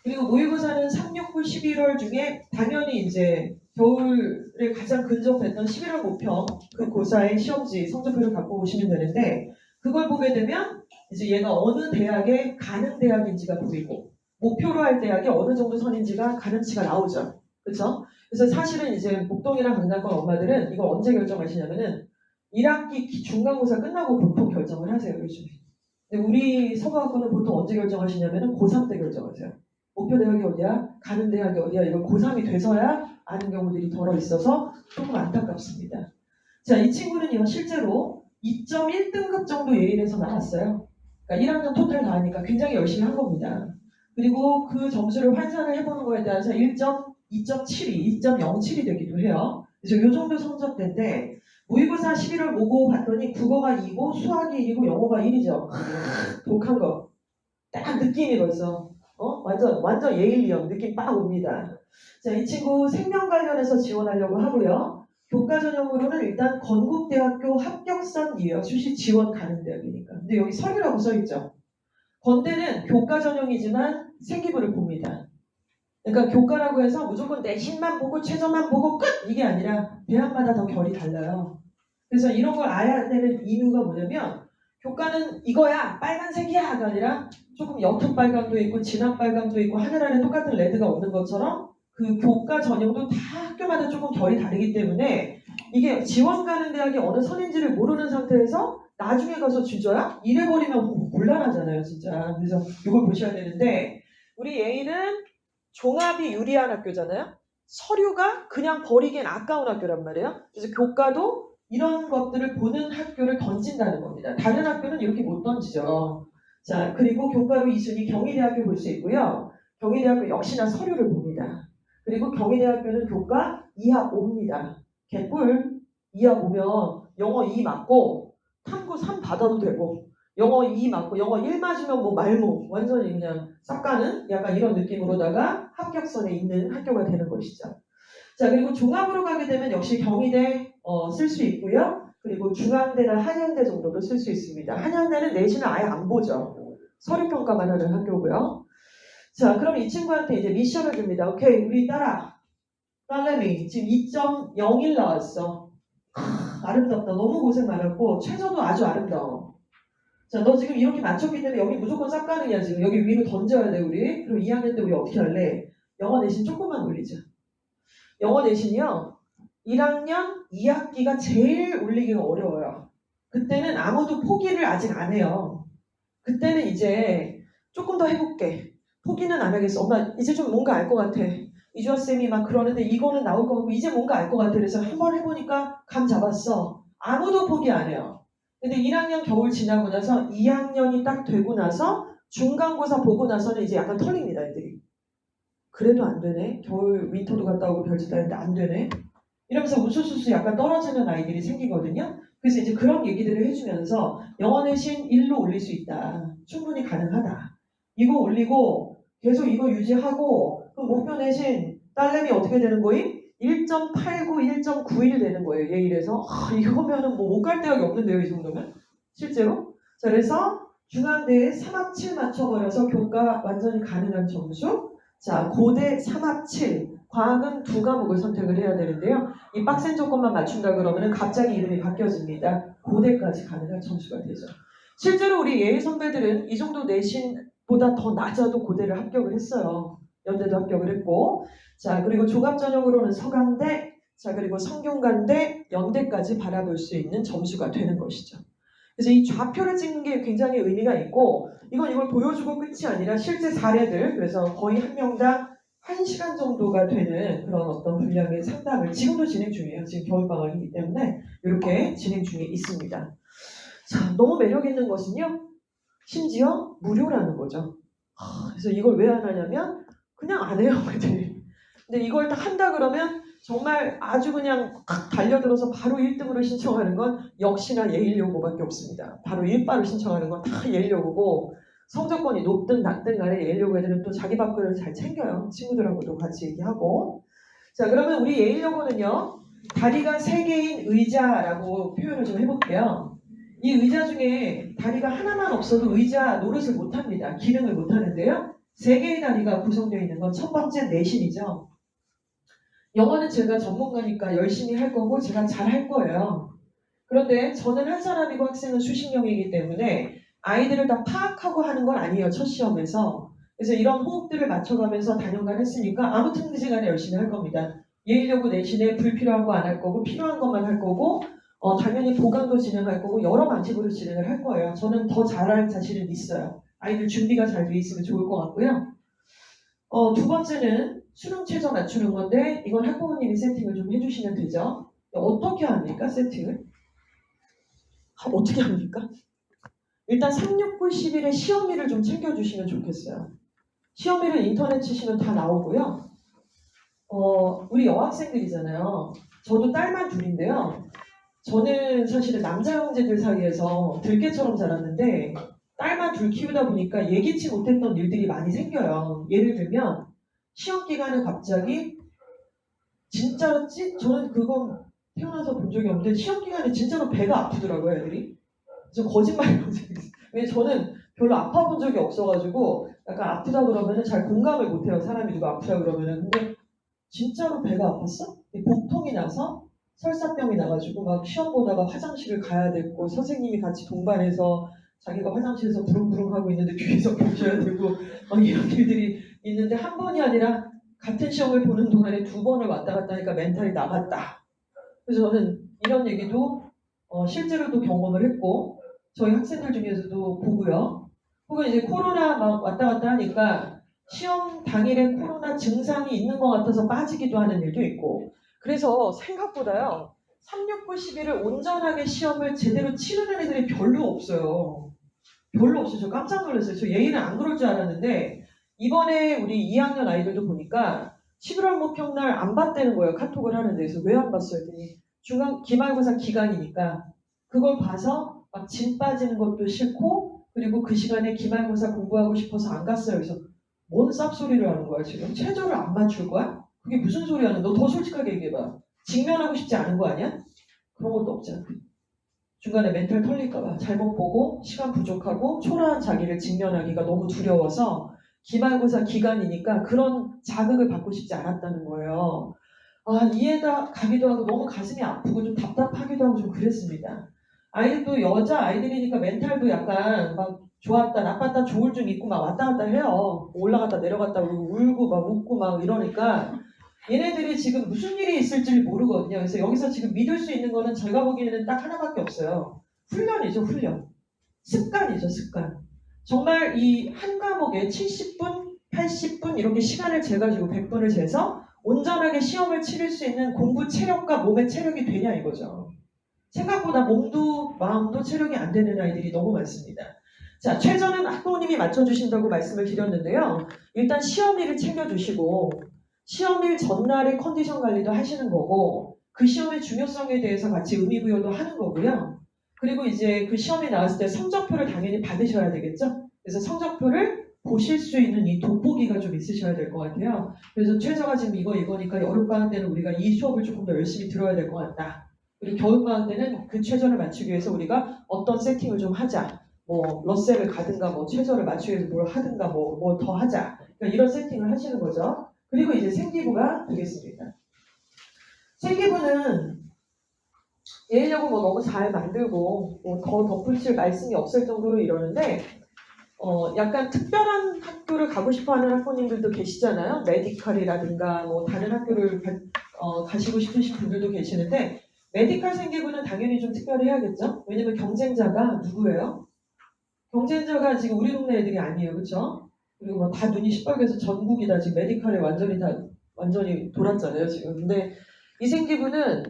그리고 모의고사는 3, 6, 9, 11월 중에 당연히 이제 겨울에 가장 근접했던 11월 모평 그 고사의 시험지 성적표를 갖고 오시면 되는데 그걸 보게 되면 이제 얘가 어느 대학에 가는 대학인지가 보이고 목표로 할 대학이 어느 정도 선인지가 가늠치가 나오죠. 그렇죠? 그래서 사실은 이제 목동이나 강남권 엄마들은 이걸 언제 결정하시냐면은 1학기 중간고사 끝나고 보통 결정을 하세요. 요즘에. 근데 우리 서부학교는 보통 언제 결정하시냐면은 고3 때 결정하세요. 목표 대학이 어디야? 가는 대학이 어디야? 이걸 고3이 돼서야 아는 경우들이 덜어 있어서 조금 안타깝습니다. 자, 이 친구는요, 실제로 2.1등급 정도 예일에서 나왔어요. 그러니까 1학년 토탈 다 하니까 굉장히 열심히 한 겁니다. 그리고 그 점수를 환산을 해보는 거에 따라서 2.72, 2.07이 되기도 해요. 그래서 이 정도 성적대인데 모의고사 11월 모고 봤더니 국어가 2고 수학이 1이고 영어가 1이죠. 독한 거. 딱 느낌이 벌써 완전 예일리언 느낌 빡 옵니다. 자, 이 친구 생명 관련해서 지원하려고 하고요. 교과 전형으로는 일단 건국대학교 합격선이에요. 수시 지원 가는 대학이니까. 근데 여기 서류라고 써있죠. 건대는 교과 전형이지만 생기부를 봅니다. 그러니까 교과라고 해서 무조건 내신만 보고 최저만 보고 끝! 이게 아니라 대학마다 더 결이 달라요. 그래서 이런 걸 알아야 되는 이유가 뭐냐면 교과는 이거야 빨간색이야가 아니라 조금 옅은 빨강도 있고 진한 빨강도 있고 하늘 아래 똑같은 레드가 없는 것처럼 그 교과 전형도 다 학교마다 조금 결이 다르기 때문에 이게 지원 가는 대학이 어느 선인지를 모르는 상태에서 나중에 가서 진짜야? 이래버리면 곤란하잖아요, 진짜. 그래서 이걸 보셔야 되는데 우리 예일은 종합이 유리한 학교잖아요. 서류가 그냥 버리기엔 아까운 학교란 말이에요. 그래서 교과도 이런 것들을 보는 학교를 던진다는 겁니다. 다른 학교는 이렇게 못 던지죠. 자, 그리고 교과로 2순위 경희대학교 볼 수 있고요. 경희대학교 역시나 서류를 봅니다. 그리고 경희대학교는 교과 2합 5입니다. 개꿀 2합 5면 영어 2 맞고 탐구 3 받아도 되고 영어 2 맞고 영어 1 맞으면 뭐 말모 완전히 그냥 싹 가는 약간 이런 느낌으로다가 합격선에 있는 학교가 되는 것이죠. 자, 그리고 종합으로 가게 되면 역시 경희대 쓸 수 있고요. 그리고 중앙대나 한양대 정도도 쓸 수 있습니다. 한양대는 내신을 아예 안 보죠. 서류평가만 하는 학교고요. 자, 그럼 이 친구한테 이제 미션을 줍니다. 오케이, 우리 딸내미 지금 2.01 나왔어. 아름답다. 너무 고생 많았고 최저도 아주 아름다워. 자, 너 지금 이렇게 맞췄기 때문에 여기 무조건 싹 가능이야. 지금 여기 위로 던져야 돼 우리. 그럼 2학년 때 우리 어떻게 할래? 영어 내신 조금만 올리자. 영어 내신이요. 1학년 2학기가 제일 올리기가 어려워요. 그때는 아무도 포기를 아직 안 해요. 그때는 이제 조금 더 해볼게. 포기는 안 하겠어. 엄마 이제 좀 뭔가 알 것 같아. 이주아쌤이 막 그러는데 이거는 나올 것 같고 이제 뭔가 알 것 같아. 그래서 한번 해보니까 감 잡았어. 아무도 포기 안 해요. 근데 1학년 겨울 지나고 나서 2학년이 딱 되고 나서 중간고사 보고 나서는 이제 약간 털립니다, 애들이. 그래도 안 되네. 겨울 윈터도 갔다 오고 별짓 다 했는데 안 되네. 이러면서 우수수수 약간 떨어지는 아이들이 생기거든요. 그래서 이제 그런 얘기들을 해주면서 영어 내신 1로 올릴 수 있다. 충분히 가능하다. 이거 올리고 계속 이거 유지하고 그럼 목표 내신 딸내미 어떻게 되는 거임? 1.89, 1.91 되는 거예요. 예일에서. 이거면은 뭐 못 갈 데가 없는데요. 이 정도면. 실제로. 자, 그래서 중앙대에 3합 7 맞춰버려서 교과 완전히 가능한 점수. 자, 고대 3합 7. 과학은 2과목을 선택을 해야 되는데요. 이 빡센 조건만 맞춘다 그러면 갑자기 이름이 바뀌어집니다. 고대까지 가능한 점수가 되죠. 실제로 우리 예일 선배들은 이 정도 내신보다 더 낮아도 고대를 합격을 했어요. 연대도 합격을 했고, 자, 그리고 종합전형으로는 서강대, 자, 그리고 성균관대, 연대까지 바라볼 수 있는 점수가 되는 것이죠. 그래서 이 좌표를 찍는 게 굉장히 의미가 있고, 이걸 보여주고 끝이 아니라 실제 사례들, 그래서 거의 한 명당 1시간 정도가 되는 그런 어떤 분량의 상담을 지금도 진행 중이에요. 지금 겨울방학이기 때문에 이렇게 진행 중에 있습니다. 자, 너무 매력 있는 것은요. 심지어 무료라는 거죠. 그래서 이걸 왜 안 하냐면 그냥 안 해요. 근데 이걸 딱 한다 그러면 정말 아주 그냥 확 달려들어서 바로 1등으로 신청하는 건 역시나 예일여고밖에 없습니다. 바로 1바로 신청하는 건 다 예일여고고 성적권이 높든 낮든 간에 예일여고 애들은 또 자기 밥그릇을 잘 챙겨요. 친구들하고도 같이 얘기하고. 자, 그러면 우리 예일여고는요. 다리가 3개인 의자라고 표현을 좀 해볼게요. 이 의자 중에 다리가 하나만 없어도 의자 노릇을 못합니다. 기능을 못하는데요. 3개의 다리가 구성되어 있는 건 첫 번째 내신이죠. 영어는 제가 전문가니까 열심히 할 거고 제가 잘 할 거예요. 그런데 저는 한 사람이고 학생은 수십 명이기 때문에 아이들을 다 파악하고 하는 건 아니에요. 첫 시험에서. 그래서 이런 호흡들을 맞춰가면서 단연간 했으니까 아무 틈지지 간에 열심히 할 겁니다. 예일여고 내신에 불필요한 거 안 할 거고 필요한 것만 할 거고 당연히 보강도 진행할 거고 여러 방식으로 진행을 할 거예요. 저는 더 잘할 자신은 있어요. 아이들 준비가 잘 돼 있으면 좋을 것 같고요. 두 번째는 수능 최저 맞추는 건데 이건 학부모님이 세팅을 좀 해주시면 되죠. 어떻게 합니까? 세팅을? 어떻게 합니까? 일단 3, 6, 9, 11의 시험일을 좀 챙겨주시면 좋겠어요. 시험일은 인터넷 치시면 다 나오고요. 우리 여학생들이잖아요. 저도 딸만 둘인데요. 저는 사실은 남자 형제들 사이에서 들깨처럼 자랐는데 딸만 둘 키우다 보니까 예기치 못했던 일들이 많이 생겨요. 예를 들면 시험 기간에 갑자기 진짜로 저는 그건 태어나서 본 적이 없는데 시험 기간에 진짜로 배가 아프더라고요, 애들이. 저 거짓말을 본 적이 있어요. 왜냐면 저는 별로 아파본 적이 없어가지고 약간 아프다 그러면은 잘 공감을 못해요. 사람이 누가 아프다 그러면은. 근데 진짜로 배가 아팠어? 복통이 나서 설사병이 나가지고 막 시험 보다가 화장실을 가야 됐고 선생님이 같이 동반해서 자기가 화장실에서 부릉부릉 하고 있는데 뒤에서 보셔야 되고 막 이런 일들이 있는데 한 번이 아니라 같은 시험을 보는 동안에 2번을 왔다 갔다 하니까 멘탈이 나갔다. 그래서 저는 이런 얘기도 실제로도 경험을 했고 저희 학생들 중에서도 보고요. 혹은 이제 코로나 막 왔다 갔다 하니까 시험 당일에 코로나 증상이 있는 것 같아서 빠지기도 하는 일도 있고. 그래서 생각보다요. 369 11을 온전하게 시험을 제대로 치르는 애들이 별로 없어요. 별로 없어요. 저 깜짝 놀랐어요. 저 예의는 안 그럴 줄 알았는데 이번에 우리 2학년 아이들도 보니까 11월 모평날 안 봤다는 거예요. 카톡을 하는데. 그래서 왜 안 봤어요? 했더니 중간 기말고사 기간이니까 그걸 봐서 막 진 빠지는 것도 싫고 그리고 그 시간에 기말고사 공부하고 싶어서 안 갔어요. 그래서 뭔 쌉소리를 하는 거야 지금? 최저를 안 맞출 거야? 그게 무슨 소리 하는? 너 더 솔직하게 얘기해봐. 직면하고 싶지 않은 거 아니야? 그런 것도 없잖아. 중간에 멘탈 털릴까봐 잘못 보고 시간 부족하고 초라한 자기를 직면하기가 너무 두려워서 기말고사 기간이니까 그런 자극을 받고 싶지 않았다는 거예요. 아, 이해가 가기도 하고 너무 가슴이 아프고 좀 답답하기도 하고 좀 그랬습니다. 아이들도 여자 아이들이니까 멘탈도 약간 막 좋았다 나빴다 좋을 좀 있고 막 왔다 갔다 해요. 올라갔다 내려갔다 울고 막 웃고 막 이러니까 얘네들이 지금 무슨 일이 있을지 모르거든요. 그래서 여기서 지금 믿을 수 있는 거는 제가 보기에는 딱 하나밖에 없어요. 훈련이죠, 훈련. 습관이죠, 습관. 정말 이 한 과목에 70분, 80분 이렇게 시간을 재가지고 100분을 재서 온전하게 시험을 치를 수 있는 공부 체력과 몸의 체력이 되냐 이거죠. 생각보다 몸도 마음도 체력이 안 되는 아이들이 너무 많습니다. 자, 최저는 학부모님이 맞춰주신다고 말씀을 드렸는데요. 일단 시험일을 챙겨주시고 시험일 전날에 컨디션 관리도 하시는 거고 그 시험의 중요성에 대해서 같이 의미부여도 하는 거고요. 그리고 이제 그 시험에 나왔을 때 성적표를 당연히 받으셔야 되겠죠. 그래서 성적표를 보실 수 있는 이 돋보기가 좀 있으셔야 될 것 같아요. 그래서 최저가 지금 이거니까 여름방학 때는 우리가 이 수업을 조금 더 열심히 들어야 될 것 같다. 그리고 겨울방학 때는 그 최저를 맞추기 위해서 우리가 어떤 세팅을 좀 하자. 뭐 러셀을 가든가 뭐 최저를 맞추기 위해서 뭘 하든가 뭐 더 하자. 그러니까 이런 세팅을 하시는 거죠. 그리고 이제 생기부가 되겠습니다. 생기부는 예일여고 뭐 너무 잘 만들고 뭐 더 덧붙일 말씀이 없을 정도로 이러는데 약간 특별한 학교를 가고 싶어하는 학부모님들도 계시잖아요. 메디컬이라든가 뭐 다른 학교를 가시고 싶으신 분들도 계시는데 메디컬 생기부는 당연히 좀 특별히 해야겠죠. 왜냐면 경쟁자가 누구예요? 경쟁자가 지금 우리 동네 애들이 아니에요, 그렇죠? 그리고 뭐 다 눈이 시뻘개서 전국이 다 지금 메디컬에 완전히 돌았잖아요, 지금. 근데 이 생기부는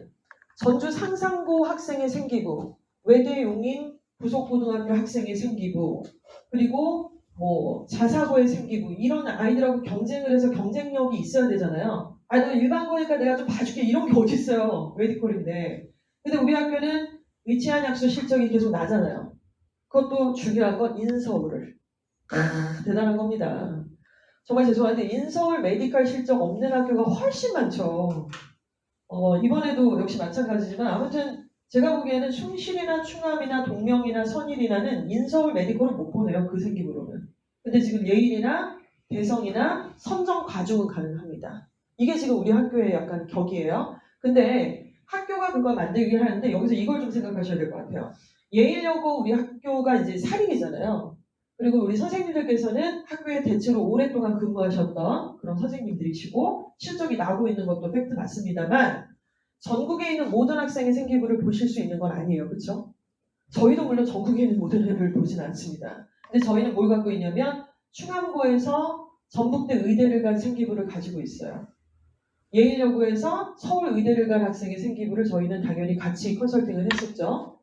전주 상상고 학생의 생기부, 외대 용인 부속고등학교 학생의 생기부, 그리고 뭐 자사고의 생기부 이런 아이들하고 경쟁을 해서 경쟁력이 있어야 되잖아요. 아, 너 일반고니까 내가 좀 봐줄게 이런 게 어딨어요. 메디컬인데. 근데 우리 학교는 위치한 약수 실적이 계속 나잖아요. 그것도 중요한 건 인서울을. 대단한 겁니다. 정말 죄송한데 인서울 메디컬 실적 없는 학교가 훨씬 많죠. 이번에도 역시 마찬가지지만 아무튼 제가 보기에는 숭실이나 충암이나 동명이나 선일이나는 인서울 메디컬을 못 보내요. 그 생기부로는. 근데 지금 예일이나 대성이나 선정 과중은 가능합니다. 이게 지금 우리 학교의 약간 격이에요. 근데 학교가 그걸 만들긴 하는데 여기서 이걸 좀 생각하셔야 될 것 같아요. 예일여고 우리 학교가 이제 사립이잖아요. 그리고 우리 선생님들께서는 학교에 대체로 오랫동안 근무하셨던 그런 선생님들이시고 실적이 나고 있는 것도 팩트 맞습니다만 전국에 있는 모든 학생의 생기부를 보실 수 있는 건 아니에요. 그렇죠? 저희도 물론 전국에 있는 모든 애를 보진 않습니다. 근데 저희는 뭘 갖고 있냐면 충암고에서 전북대 의대를 간 생기부를 가지고 있어요. 예일여고에서 서울 의대를 간 학생의 생기부를 저희는 당연히 같이 컨설팅을 했었죠.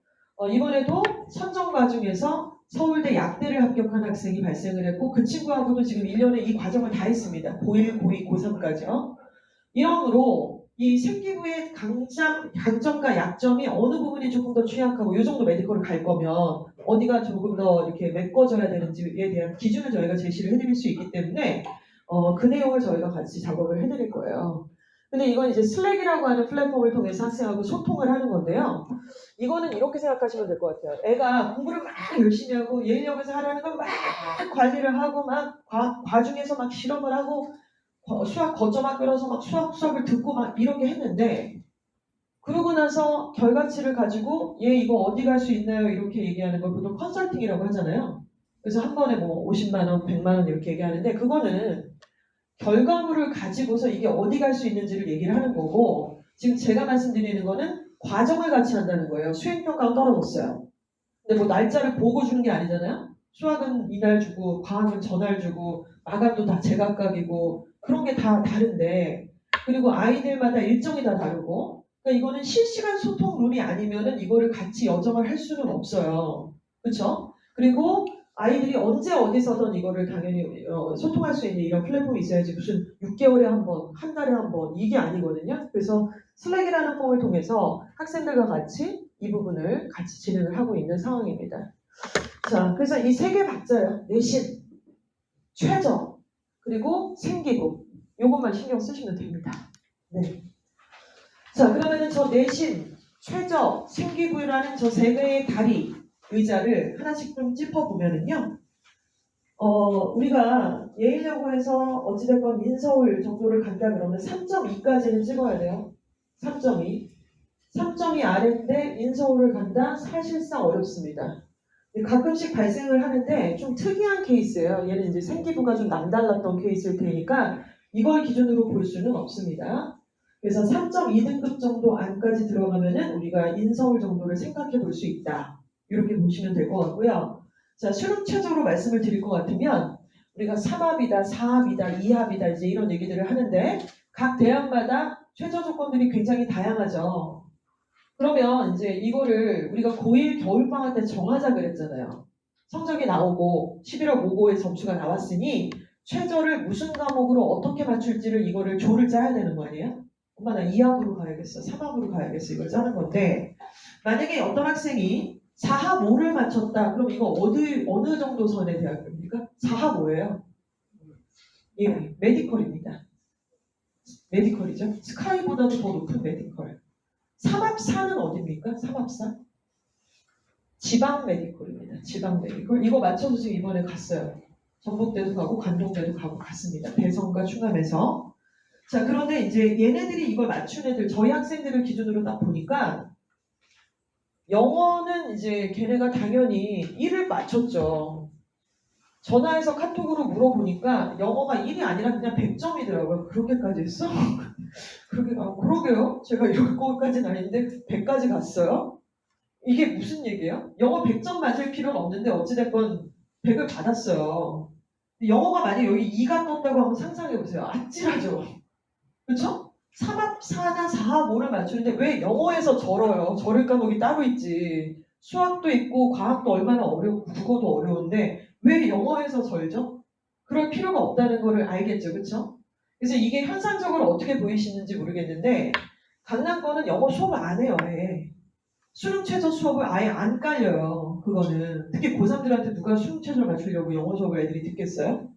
이번에도 선정 과정에서 서울대 약대를 합격한 학생이 발생을 했고 그 친구하고도 지금 1년에 이 과정을 다 했습니다. 고1, 고2, 고3까지요. 이러므로 이 생기부의 강점과 약점이 어느 부분이 조금 더 취약하고 이 정도 메디컬을 갈 거면 어디가 조금 더 이렇게 메꿔져야 되는지에 대한 기준을 저희가 제시를 해드릴 수 있기 때문에 그 내용을 저희가 같이 작업을 해드릴 거예요. 근데 이건 이제 슬랙이라고 하는 플랫폼을 통해서 학생하고 소통을 하는 건데요. 이거는 이렇게 생각하시면 될 것 같아요. 애가 공부를 막 열심히 하고 예일역에서 하라는 걸 막 관리를 하고 막 과중에서 막 실험을 하고 수학 거점만 끌어서 막 수업을 듣고 막 이렇게 했는데 그러고 나서 결과치를 가지고 얘 이거 어디 갈 수 있나요? 이렇게 얘기하는 걸 보통 컨설팅이라고 하잖아요. 그래서 한 번에 뭐 50만 원, 100만 원 이렇게 얘기하는데 그거는 결과물을 가지고서 이게 어디 갈 수 있는지를 얘기를 하는 거고 지금 제가 말씀드리는 거는 과정을 같이 한다는 거예요. 수행평가가 떨어졌어요. 근데 뭐 날짜를 보고 주는 게 아니잖아요. 수학은 이날 주고 과학은 저날 주고 마감도 다 제각각이고 그런 게 다 다른데 그리고 아이들마다 일정이 다 다르고 그러니까 이거는 실시간 소통 룰이 아니면은 이거를 같이 여정을 할 수는 없어요. 그렇죠? 그리고 아이들이 언제 어디서든 이거를 당연히 소통할 수 있는 이런 플랫폼이 있어야지 무슨 6개월에 한 번, 한 달에 한 번 이게 아니거든요. 그래서 슬랙이라는 폼을 통해서 학생들과 같이 이 부분을 같이 진행을 하고 있는 상황입니다. 자, 그래서 이 세 개 박자예요. 내신, 최저, 그리고 생기부. 요것만 신경 쓰시면 됩니다. 네. 자, 그러면은 저 내신, 최저, 생기부라는 저 세 개의 다리, 의자를 하나씩 좀 짚어보면은요. 우리가 예일여고에서 어찌됐건 인서울 정도를 간다 그러면 3.2까지는 찍어야 돼요. 3.2. 3.2 아래인데 인서울을 간다? 사실상 어렵습니다. 가끔씩 발생을 하는데 좀 특이한 케이스예요. 얘는 이제 생기부가 좀 남달랐던 케이스일 테니까 이걸 기준으로 볼 수는 없습니다. 그래서 3.2등급 정도 안까지 들어가면은 우리가 인서울 정도를 생각해 볼 수 있다. 이렇게 보시면 될 것 같고요. 자, 수능 최저로 말씀을 드릴 것 같으면 우리가 3합이다, 4합이다, 2합이다 이제 이런 얘기들을 하는데 각 대학마다 최저 조건들이 굉장히 다양하죠. 그러면 이제 이거를 우리가 고1 겨울방학 때 정하자 그랬잖아요. 성적이 나오고 11월 모고의 점수가 나왔으니 최저를 무슨 과목으로 어떻게 맞출지를 이거를 조를 짜야 되는 거 아니에요? 엄마 나 2합으로 가야겠어, 3합으로 가야겠어 이걸 짜는 건데 만약에 어떤 학생이 4합 5를 맞췄다 그럼 이거 어느 정도 선의 대학입니까? 4합 5예요. 예, 메디컬입니다. 메디컬이죠. 스카이보다도 더 높은 메디컬. 삼합사는 어디입니까? 삼합사? 지방 메디컬입니다. 지방 메디컬. 이거 맞춰서 지금 이번에 갔어요. 전북대도 가고 관동대도 가고 갔습니다. 대성과 충남에서. 자, 그런데 이제 얘네들이 이걸 맞춘 애들, 저희 학생들을 기준으로 딱 보니까 영어는 이제 걔네가 당연히 1을 맞췄죠. 전화해서 카톡으로 물어보니까 영어가 1이 아니라 그냥 100점이더라고요. 그렇게까지 했어? 그러게요. 제가 이럴 거까지는 아닌데 100까지 갔어요? 이게 무슨 얘기예요? 영어 100점 맞을 필요는 없는데 어찌됐건 100을 받았어요. 영어가 만약 여기 2가 떴다고 한번 상상해보세요. 아찔하죠? 그렇죠? 3합 4나 4합 5를 맞추는데 왜 영어에서 절어요? 절을 과목이 따로 있지. 수학도 있고 과학도 얼마나 어렵고 국어도 어려운데 왜 영어에서 절죠? 그럴 필요가 없다는 거를 알겠죠. 그렇죠? 그래서 이게 현상적으로 어떻게 보이시는지 모르겠는데 강남권은 영어 수업 안 해요. 아예. 수능 최저 수업을 아예 안 깔려요. 그거는 특히 고3들한테 누가 수능 최저를 맞추려고 영어 수업을 애들이 듣겠어요?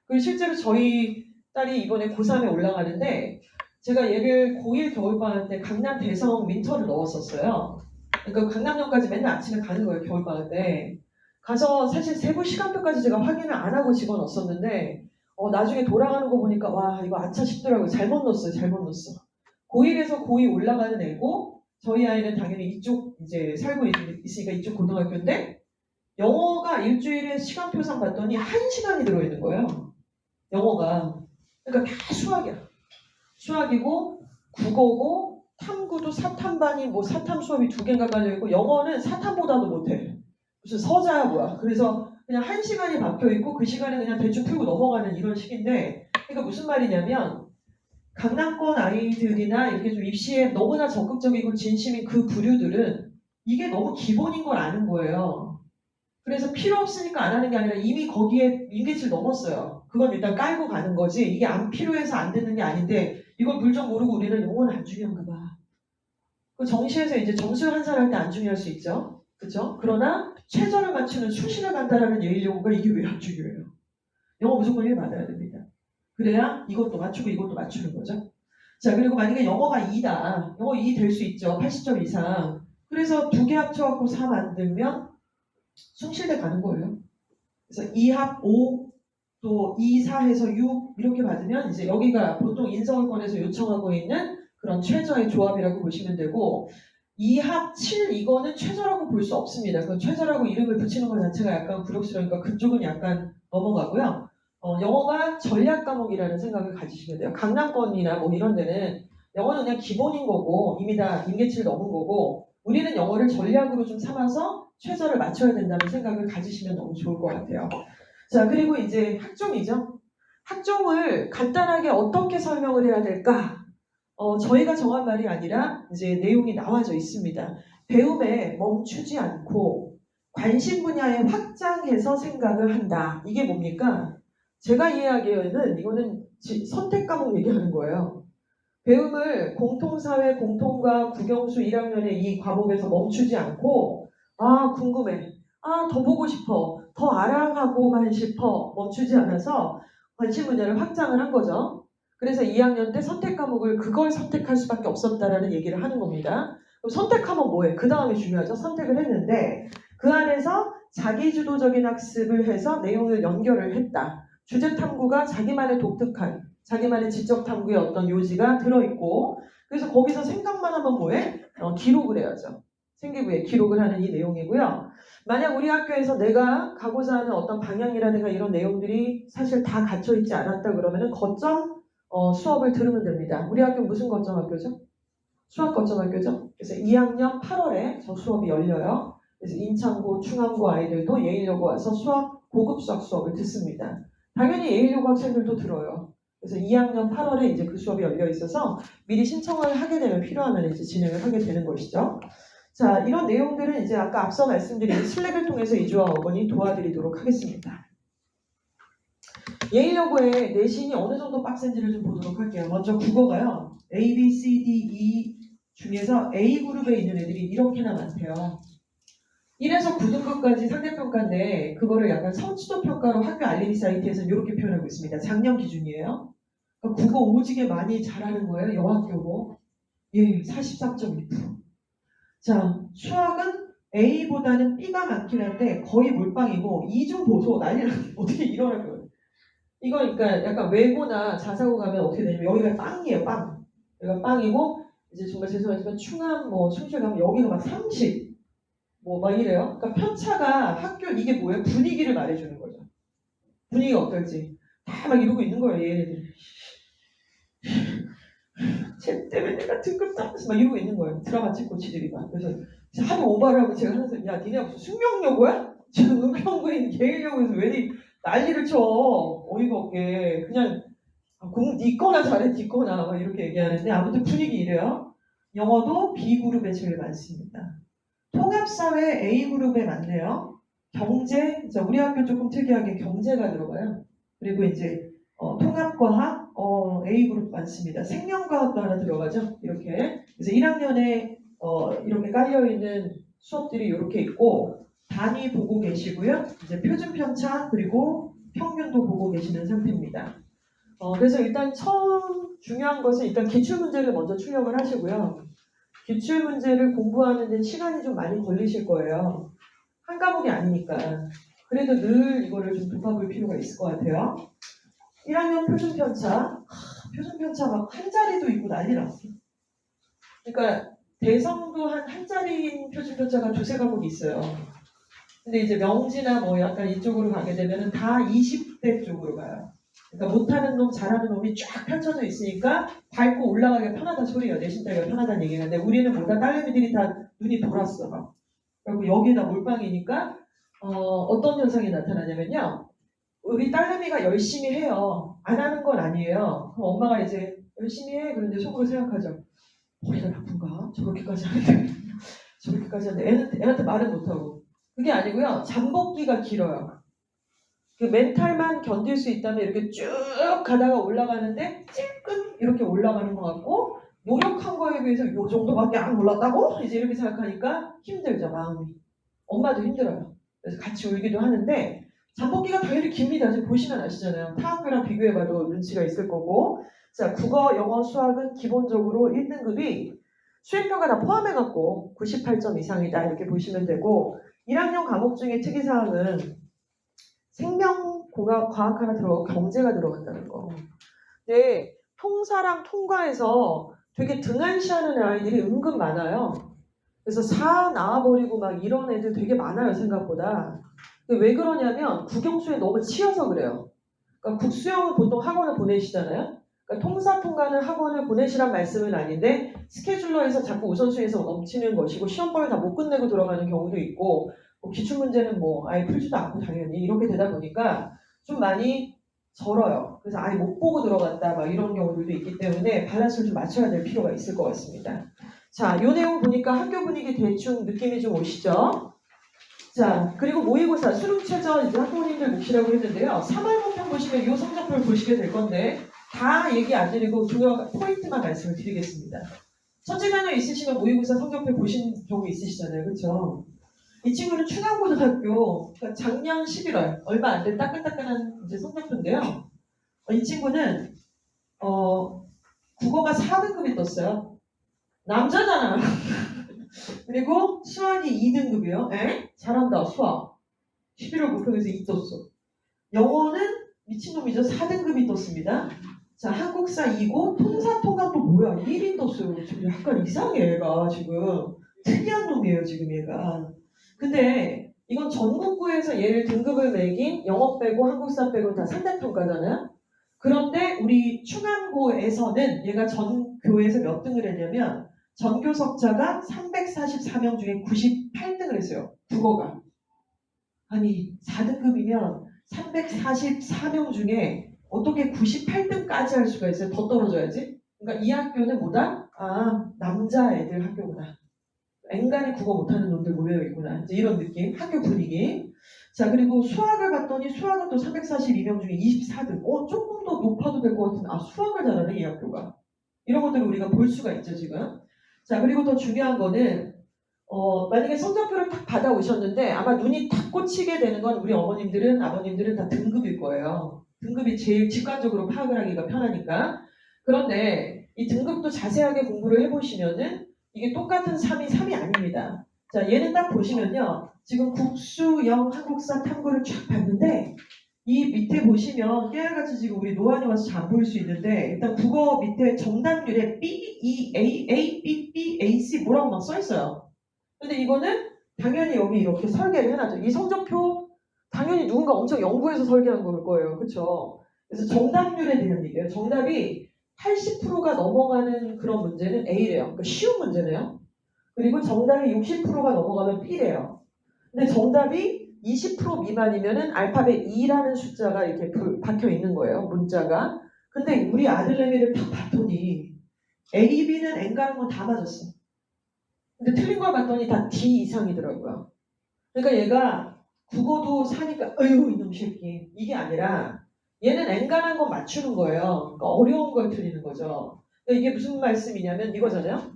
그리고 실제로 저희 딸이 이번에 고3에 올라가는데 제가 얘를 고1 겨울방학 때 강남 대성 윈터를 넣었었어요. 그러니까 강남역까지 맨날 아침에 가는 거예요. 겨울방학 때. 가서 사실 세부 시간표까지 제가 확인을 안 하고 집어넣었었는데 나중에 돌아가는 거 보니까 와 이거 아차 싶더라고요. 잘못 넣었어요. 잘못 넣었어. 고1에서 고2 올라가는 애고 저희 아이는 당연히 이쪽 이제 살고 있으니까 이쪽 고등학교인데 영어가 일주일에 시간표상 봤더니 1시간이 들어있는 거예요. 영어가. 그러니까 다 수학이야. 수학이고 국어고 탐구도 사탐반이 뭐 사탐 수업이 2개인가 깔려있고 영어는 사탐보다도 못해. 무슨 서자야 뭐야. 그래서 그냥 1시간이 박혀있고 그 시간에 그냥 대충 풀고 넘어가는 이런 식인데 그러니까 무슨 말이냐면 강남권 아이들이나 이렇게 좀 입시에 너무나 적극적이고 진심인 그 부류들은 이게 너무 기본인 걸 아는 거예요. 그래서 필요 없으니까 안 하는 게 아니라 이미 거기에 임계치를 넘었어요. 그건 일단 깔고 가는 거지. 이게 안 필요해서 안 듣는 게 아닌데 이걸 물정 모르고 우리는 영어는 안 중요한가 봐. 그 정시에서 이제 점수 환산할 때 안 중요할 수 있죠. 그렇죠? 그러나 최저를 맞추는 수시를 간다라는 예의 요구가 이게 왜 안 중요해요? 영어 무조건 1 받아야 됩니다. 그래야 이것도 맞추고 이것도 맞추는 거죠. 자, 그리고 만약에 영어가 2다. 영어 2 될 수 있죠. 80점 이상. 그래서 2개 합쳐갖고 4 만들면 숭실대 가는 거예요. 그래서 2합 5, 또 2, 4 해서 6 이렇게 받으면 이제 여기가 보통 인서울권에서 요청하고 있는 그런 최저의 조합이라고 보시면 되고 2합 7 이거는 최저라고 볼 수 없습니다. 그건 최저라고 이름을 붙이는 것 자체가 약간 굴욕스러우니까 그쪽은 약간 넘어가고요. 영어가 전략 과목이라는 생각을 가지시면 돼요. 강남권이나 뭐 이런 데는 영어는 그냥 기본인 거고 이미 다 임계치를 넘은 거고 우리는 영어를 전략으로 좀 삼아서 최저를 맞춰야 된다는 생각을 가지시면 너무 좋을 것 같아요. 자, 그리고 이제 학종이죠. 학종을 간단하게 어떻게 설명을 해야 될까? 저희가 정한 말이 아니라 이제 내용이 나와져 있습니다. 배움에 멈추지 않고 관심 분야에 확장해서 생각을 한다. 이게 뭡니까? 제가 이해하기에는 이거는 선택 과목 얘기하는 거예요. 배움을 공통사회, 공통과학, 국영수 1학년의 이 과목에서 멈추지 않고 궁금해. 더 보고 싶어. 더 알아가고만 싶어. 멈추지 않아서 관심 분야를 확장을 한 거죠. 그래서 2학년 때 선택 과목을 그걸 선택할 수밖에 없었다라는 얘기를 하는 겁니다. 그럼 선택하면 뭐해? 그 다음에 중요하죠. 선택을 했는데 그 안에서 자기주도적인 학습을 해서 내용을 연결을 했다. 주제 탐구가 자기만의 독특한 자기만의 지적 탐구의 어떤 요지가 들어있고 그래서 거기서 생각만 하면 뭐해? 기록을 해야죠. 생기부에 기록을 하는 이 내용이고요. 만약 우리 학교에서 내가 가고자 하는 어떤 방향이라든가 이런 내용들이 사실 다 갇혀있지 않았다 그러면은 거점 수업을 들으면 됩니다. 우리 학교 무슨 거점 학교죠? 수학 거점 학교죠? 그래서 2학년 8월에 저 수업이 열려요. 그래서 인천고, 충암고 아이들도 예일여고 와서 고급 수학 수업을 듣습니다. 당연히 예일여고 학생들도 들어요. 그래서 2학년 8월에 이제 그 수업이 열려 있어서 미리 신청을 하게 되면 필요하면 이제 진행을 하게 되는 것이죠. 자, 이런 내용들은 이제 아까 앞서 말씀드린 슬랩을 통해서 이주와 어머니 도와드리도록 하겠습니다. 예일여고의 내신이 어느 정도 빡센지를 좀 보도록 할게요. 먼저 국어가요. A, B, C, D, E 중에서 A그룹에 있는 애들이 이렇게나 많대요. 1에서 9등급까지 상대평가인데 그거를 약간 성취도 평가로 학교 알림이 사이트에서 이렇게 표현하고 있습니다. 작년 기준이에요. 그러니까 국어 오지게 많이 잘하는 거예요. 여학교고. 43.2%. 자, 수학은 A보다는 B가 많긴 한데 거의 몰빵이고 이중 보소 난리나 어떻게 이러는 거예요. 이거 그러니까 약간 외고나 자사고 가면 어떻게 되냐면 여기가 빵이에요. 빵. 여기가 빵이고 이제 정말 죄송하지만 충암 숭실 가면 여기가 막 30. 막 이래요. 그러니까 편차가 학교 이게 뭐예요? 분위기를 말해주는 거죠. 분위기가 어떨지. 다 막 이러고 있는 거예요. 얘네들이. 쟤 때문에 내가 등급 따면서 막 이러고 있는 거예요. 드라마 찍고 지들이 막. 그래서 하도 오바를 하고 제가 하면서 야 니네 무슨 숙명여고야? 지금 은평구인 예일여고에서 왜 난리를 쳐. 어이가 없게. 그냥 니꺼나 잘해 니꺼나 막 이렇게 얘기하는데 아무튼 분위기 이래요. 영어도 B그룹에 제일 많습니다. 통합사회 A그룹에 많네요. 경제, 우리 학교 조금 특이하게 경제가 들어가요. 그리고 이제 통합과학 A그룹 많습니다. 생명과학도 하나 들어가죠. 이렇게. 그래서 1학년에 이렇게 깔려있는 수업들이 이렇게 있고 단위 보고 계시고요. 이제 표준 편차 그리고 평균도 보고 계시는 상태입니다. 그래서 일단 처음 중요한 것은 일단 기출문제를 먼저 출력을 하시고요. 기출문제를 공부하는 데 시간이 좀 많이 걸리실 거예요. 한 과목이 아니니까. 그래도 늘 이거를 좀 돌파볼 필요가 있을 것 같아요. 1학년 표준편차. 표준편차 막 한 자리도 있고 난리 났어. 그러니까 대성도 한 자리인 표준편차가 두세 과목이 있어요. 근데 이제 명지나 약간 이쪽으로 가게 되면은 다 20대 쪽으로 가요. 그러니까 못하는 놈, 잘하는 놈이 쫙 펼쳐져 있으니까 밟고 올라가기가 편하다 소리예요. 내신 따기가 편하다는 얘기가. 근데 우리는 뭐다 딸내미들이 다 눈이 돌았어. 그리고 여기다 몰빵이니까 어떤 현상이 나타나냐면요. 우리 딸내미가 열심히 해요. 안 하는 건 아니에요. 그럼 엄마가 이제 열심히 해. 그런데 속으로 생각하죠. 머리가 나쁜가? 저렇게까지 하는데. 저렇게까지 하는데 애한테 말은 못하고. 그게 아니고요. 잠복기가 길어요. 그 멘탈만 견딜 수 있다면 이렇게 쭉 가다가 올라가는데 찔끔 이렇게 올라가는 것 같고 노력한 거에 비해서 요 정도밖에 안 올랐다고? 이제 이렇게 생각하니까 힘들죠, 마음이. 엄마도 힘들어요. 그래서 같이 울기도 하는데 잠복기가 당연히 깁니다. 지금 보시면 아시잖아요. 타 학교랑 비교해봐도 눈치가 있을 거고. 자, 국어, 영어, 수학은 기본적으로 1등급이 수행평가 다 포함해갖고 98점 이상이다 이렇게 보시면 되고 1학년 과목 중에 특이사항은 생명공학 과학 하나 들어가고 경제가 들어간다는 거. 근데 통사랑 통과해서 되게 등한시하는 아이들이 은근 많아요. 그래서 사 나와버리고 막 이런 애들 되게 많아요 생각보다. 왜 그러냐면 국영수에 너무 치여서 그래요. 그러니까 국수형은 보통 학원을 보내시잖아요. 그러니까 통사 통과는 학원을 보내시란 말씀은 아닌데 스케줄러에서 자꾸 우선순위에서 넘치는 것이고 시험범위 다 못 끝내고 들어가는 경우도 있고 뭐 기출문제는 뭐 아예 풀지도 않고 당연히 이렇게 되다 보니까 좀 많이 절어요. 그래서 아예 못 보고 들어갔다 막 이런 경우들도 있기 때문에 밸런스를 좀 맞춰야 될 필요가 있을 것 같습니다. 자, 요 내용 보니까 학교 분위기 대충 느낌이 좀 오시죠? 자, 그리고 모의고사, 수능 최저 이제 학부모님들 몫이라고 했는데요. 3월 모평 보시면 이 성적표를 보시게 될 건데 다 얘기 안 드리고 중요한 포인트만 말씀을 드리겠습니다. 첫째 자녀 있으시면 모의고사 성적표 보신 경우 있으시잖아요. 그렇죠? 이 친구는 충암고등학교, 그러니까 작년 11월, 얼마 안 된 따끈따끈한 이제 성적표인데요. 이 친구는, 국어가 4등급이 떴어요. 남자잖아. 그리고 수학이 2등급이요. 에? 잘한다, 수학. 11월 모평에서 2 떴어. 영어는 미친놈이죠. 4등급이 떴습니다. 자, 한국사 2고, 통사통합도 뭐야? 1인 떴어요. 지금 약간 이상해, 얘가 지금. 특이한 놈이에요, 지금 얘가. 근데 이건 전국구에서 얘를 등급을 매긴 영어 빼고 한국사 빼고 다 상대평가잖아요. 그런데 우리 충암고에서는 얘가 전 교에서 몇 등을 했냐면 전교 석자가 344명 중에 98등을 했어요. 국어가. 아니 4등급이면 344명 중에 어떻게 98등까지 할 수가 있어요? 더 떨어져야지. 그러니까 이 학교는 뭐다? 아 남자애들 학교구나. 앵간히 국어 못하는 놈들 모여있구나. 이제 이런 느낌, 학교 분위기. 자, 그리고 수학을 봤더니 수학은 또 342명 중에 24등. 조금 더 높아도 될 것 같은, 수학을 잘하네, 이 학교가. 이런 것들을 우리가 볼 수가 있죠, 지금. 자, 그리고 더 중요한 거는, 만약에 성적표를 딱 받아오셨는데 아마 눈이 탁 꽂히게 되는 건 우리 어머님들은, 아버님들은 다 등급일 거예요. 등급이 제일 직관적으로 파악을 하기가 편하니까. 그런데 이 등급도 자세하게 공부를 해보시면은 이게 똑같은 3이 아닙니다. 자, 얘는 딱 보시면요. 지금 국수, 영, 한국사, 탐구를 쫙 봤는데 이 밑에 보시면 깨알같이 지금 우리 노안이 와서 잘 안 보일 수 있는데 일단 국어 밑에 정답률에 B, E, A, A, B, B, A, C 뭐라고 막 써 있어요. 근데 이거는 당연히 여기 이렇게 설계를 해놨죠. 이 성적표 당연히 누군가 엄청 연구해서 설계한 걸 거예요. 그렇죠? 그래서 정답률에 대한 얘기예요. 정답이 80%가 넘어가는 그런 문제는 A래요. 그러니까 쉬운 문제네요. 그리고 정답이 60%가 넘어가면 B래요. 근데 정답이 20% 미만이면은 알파벳 E라는 숫자가 이렇게 박혀 있는 거예요. 문자가. 근데 우리 아들내미를 딱 봤더니 A, B는 N 가는 건 다 맞았어. 근데 틀린 걸 봤더니 다 D 이상이더라고요. 그러니까 얘가 국어도 사니까 어휴 이놈 새끼 이게 아니라 얘는 엔간한 거 맞추는 거예요. 그러니까 어려운 걸 틀리는 거죠. 그러니까 이게 무슨 말씀이냐면 이거잖아요.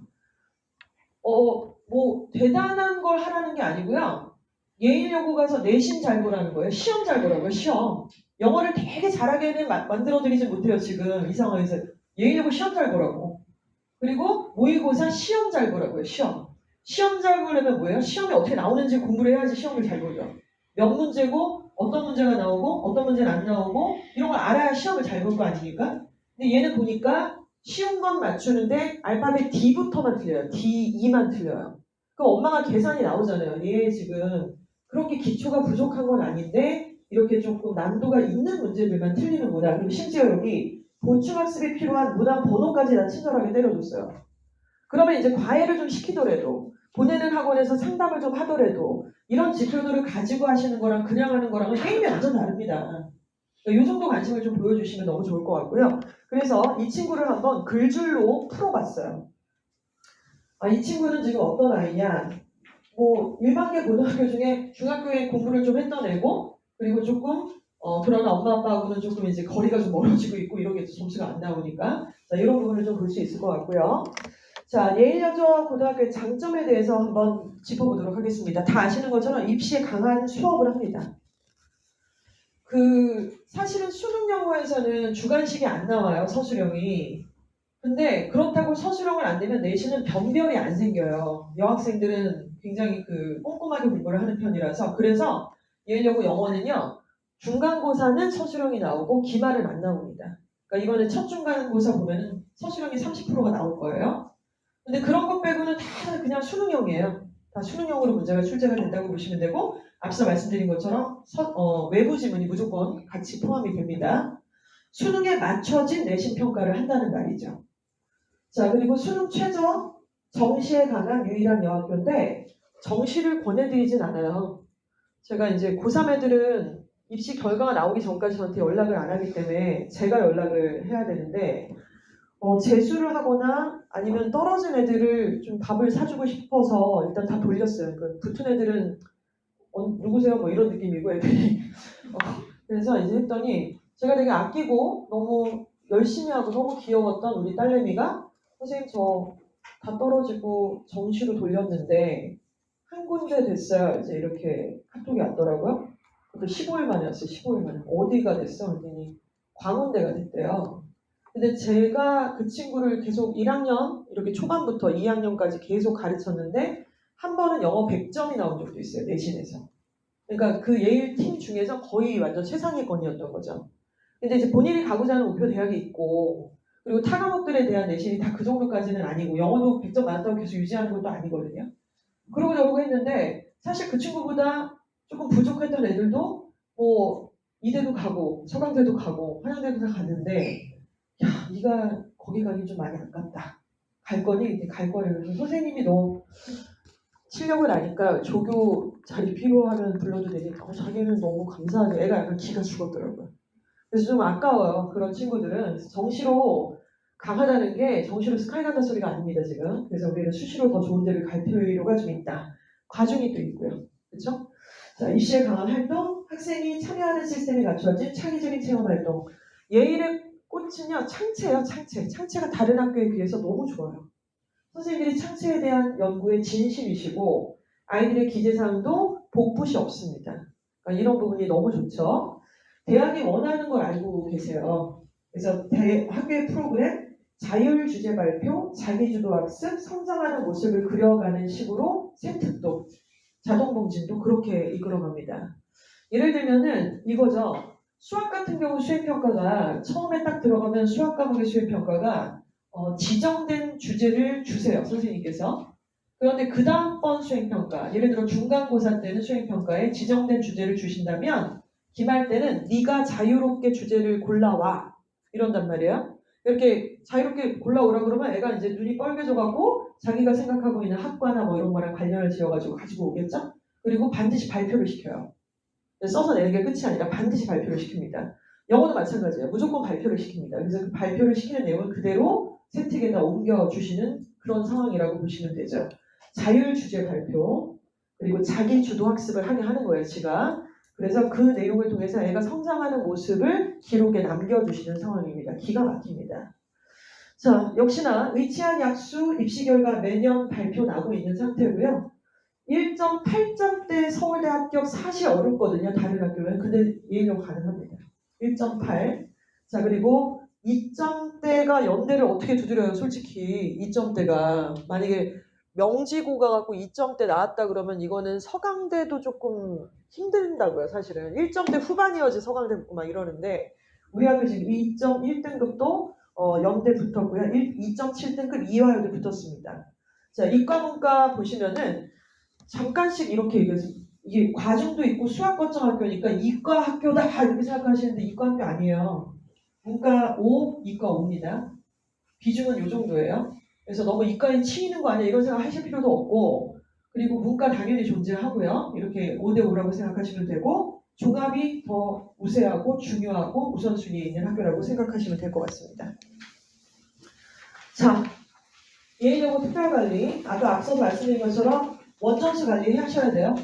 뭐 대단한 걸 하라는 게 아니고요. 예일여고 가서 내신 잘 보라는 거예요. 시험 잘 보라고요. 시험. 영어를 되게 잘하게는 만들어드리지 못해요. 지금 이 상황에서. 예일여고 시험 잘 보라고. 그리고 모의고사 시험 잘 보라고요. 시험. 시험 잘 보려면 뭐예요? 시험이 어떻게 나오는지 공부를 해야지 시험을 잘 보죠. 몇 문제고 어떤 문제가 나오고 어떤 문제는 안 나오고 이런 걸 알아야 시험을 잘 볼 거 아닙니까? 근데 얘는 보니까 쉬운 건 맞추는데 알파벳 D부터만 틀려요. D, E만 틀려요. 그럼 엄마가 계산이 나오잖아요. 얘 지금 그렇게 기초가 부족한 건 아닌데 이렇게 조금 난도가 있는 문제들만 틀리는구나. 그리고 심지어 여기 보충학습이 필요한 문항 번호까지 다 친절하게 때려줬어요. 그러면 이제 과외를 좀 시키더라도 보내는 학원에서 상담을 좀 하더라도 이런 지표들을 가지고 하시는 거랑 그냥 하는 거랑은 게임이 완전 다릅니다. 이 정도 관심을 좀 보여주시면 너무 좋을 것 같고요. 그래서 이 친구를 한번 글줄로 풀어봤어요. 이 친구는 지금 어떤 아이냐? 뭐 일반계 고등학교 중에 중학교에 공부를 좀 했던 애고 그리고 조금 그러나 엄마 아빠하고는 조금 이제 거리가 좀 멀어지고 있고 이런 게 점수가 안 나오니까 자, 이런 부분을 좀 볼 수 있을 것 같고요. 자, 예일여자 고등학교의 장점에 대해서 한번 짚어보도록 하겠습니다. 다 아시는 것처럼 입시에 강한 수업을 합니다. 사실은 수능 영어에서는 주관식이 안 나와요, 서술형이. 근데 그렇다고 서술형을 안 내면 내신은 변별이 안 생겨요. 여학생들은 굉장히 꼼꼼하게 공부를 하는 편이라서. 그래서 예일여고 영어는요, 중간고사는 서술형이 나오고 기말은 안 나옵니다. 그러니까 이번에 첫 중간고사 보면은 서술형이 30%가 나올 거예요. 근데 그런 것 빼고는 다 그냥 수능형이에요. 다 수능형으로 문제가 출제가 된다고 보시면 되고 앞서 말씀드린 것처럼 외부 지문이 무조건 같이 포함이 됩니다. 수능에 맞춰진 내신 평가를 한다는 말이죠. 자, 그리고 수능 최저 정시에 관한 유일한 여학교인데 정시를 권해드리진 않아요. 제가 이제 고3 애들은 입시 결과가 나오기 전까지 저한테 연락을 안 하기 때문에 제가 연락을 해야 되는데 재수를 하거나 아니면 떨어진 애들을 좀 밥을 사주고 싶어서 일단 다 돌렸어요. 그 붙은 애들은 누구세요? 뭐 이런 느낌이고 애들이 그래서 이제 했더니 제가 되게 아끼고 너무 열심히 하고 너무 귀여웠던 우리 딸내미가 선생님 저 다 떨어지고 정시로 돌렸는데 한 군데 됐어요. 이제 이렇게 카톡이 왔더라고요. 근데 15일 만에 왔어요. 15일 만에. 어디가 됐어? 그랬더니 광운대가 됐대요. 근데 제가 그 친구를 계속 1학년 이렇게 초반부터 2학년까지 계속 가르쳤는데 한 번은 영어 100점이 나온 적도 있어요. 내신에서. 그러니까 그 예일 팀 중에서 거의 완전 최상위권이었던 거죠. 근데 이제 본인이 가고자 하는 목표 대학이 있고 그리고 타 과목들에 대한 내신이 다 그 정도까지는 아니고 영어도 100점 맞았다고 계속 유지하는 것도 아니거든요. 그러고 저러고 했는데 사실 그 친구보다 조금 부족했던 애들도 뭐 이대도 가고 서강대도 가고 한양대도 다 갔는데 야 네가 거기 가긴 좀 많이 아깝다. 갈 거니? 갈 거래. 그래서 선생님이 너 실력을 아니까 조교 자리 필요하면 불러도 되니까 자기는 너무 감사하죠. 애가 약간 기가 죽었더라고요. 그래서 좀 아까워요. 그런 친구들은 정시로 강하다는 게 정시로 스카이 간다 소리가 아닙니다. 지금. 그래서 우리는 수시로 더 좋은 데를 갈 필요가 좀 있다. 과중이 또 있고요. 그렇죠? 자, 입시에 강한 활동, 학생이 참여하는 시스템이 갖추어진 창의적인 체험 활동. 예일의 꽃은요, 창체예요. 창체. 창체가 다른 학교에 비해서 너무 좋아요. 선생님들이 창체에 대한 연구에 진심이시고 아이들의 기재사항도 복붙이 없습니다. 그러니까 이런 부분이 너무 좋죠. 대학이 원하는 걸 알고 계세요. 그래서 학교의 프로그램, 자율주제 발표, 자기주도 학습, 성장하는 모습을 그려가는 식으로 생특도, 자동봉진도 그렇게 이끌어갑니다. 예를 들면은 이거죠. 수학 같은 경우 수행평가가 처음에 딱 들어가면 수학 과목의 수행평가가 지정된 주제를 주세요. 선생님께서. 그런데 그 다음번 수행평가, 예를 들어 중간고사 때는 수행평가에 지정된 주제를 주신다면 기말 때는 네가 자유롭게 주제를 골라와 이런단 말이에요. 이렇게 자유롭게 골라오라 그러면 애가 이제 눈이 빨개져가고 자기가 생각하고 있는 학과나 뭐 이런 거랑 관련을 지어가지고 가지고 오겠죠. 그리고 반드시 발표를 시켜요. 써서 내는 게 끝이 아니라 반드시 발표를 시킵니다. 영어도 마찬가지예요. 무조건 발표를 시킵니다. 그래서 그 발표를 시키는 내용을 그대로 세특에다 옮겨주시는 그런 상황이라고 보시면 되죠. 자율주제 발표, 그리고 자기 주도 학습을 하게 하는 거예요, 지가. 그래서 그 내용을 통해서 애가 성장하는 모습을 기록에 남겨주시는 상황입니다. 기가 막힙니다. 자, 역시나 의치한 약수 입시 결과 매년 발표 나고 있는 상태고요. 1.8점대 서울대 합격 사실 어렵거든요. 다른 학교는. 근데 예일여고 가능합니다. 1.8. 자, 그리고 2점대가 연대를 어떻게 두드려요? 솔직히 2점대가. 만약에 명지고가 갖고 2점대 나왔다 그러면 이거는 서강대도 조금 힘든다고요. 사실은. 1점대 후반이어지 서강대 붙고 막 이러는데 우리 학교 지금 2.1등급도 연대 붙었고요. 2.7등급 이화여대 붙었습니다. 자, 이과문과 보시면은 잠깐씩 이렇게 얘기해서 이게 과중도 있고 수학 거점 학교니까 이과 학교다 이렇게 생각하시는데 이과 학교 아니에요. 문과 5, 이과 5입니다. 비중은 이 정도예요. 그래서 너무 이과에 치이는 거 아니야 이런 생각 하실 필요도 없고 그리고 문과 당연히 존재하고요. 이렇게 5대 5라고 생각하시면 되고 종합이 더 우세하고 중요하고 우선순위에 있는 학교라고 생각하시면 될 것 같습니다. 자, 예일여고 특별관리 아까 앞서 말씀드린 것처럼 원점수 관리 하셔야 돼요.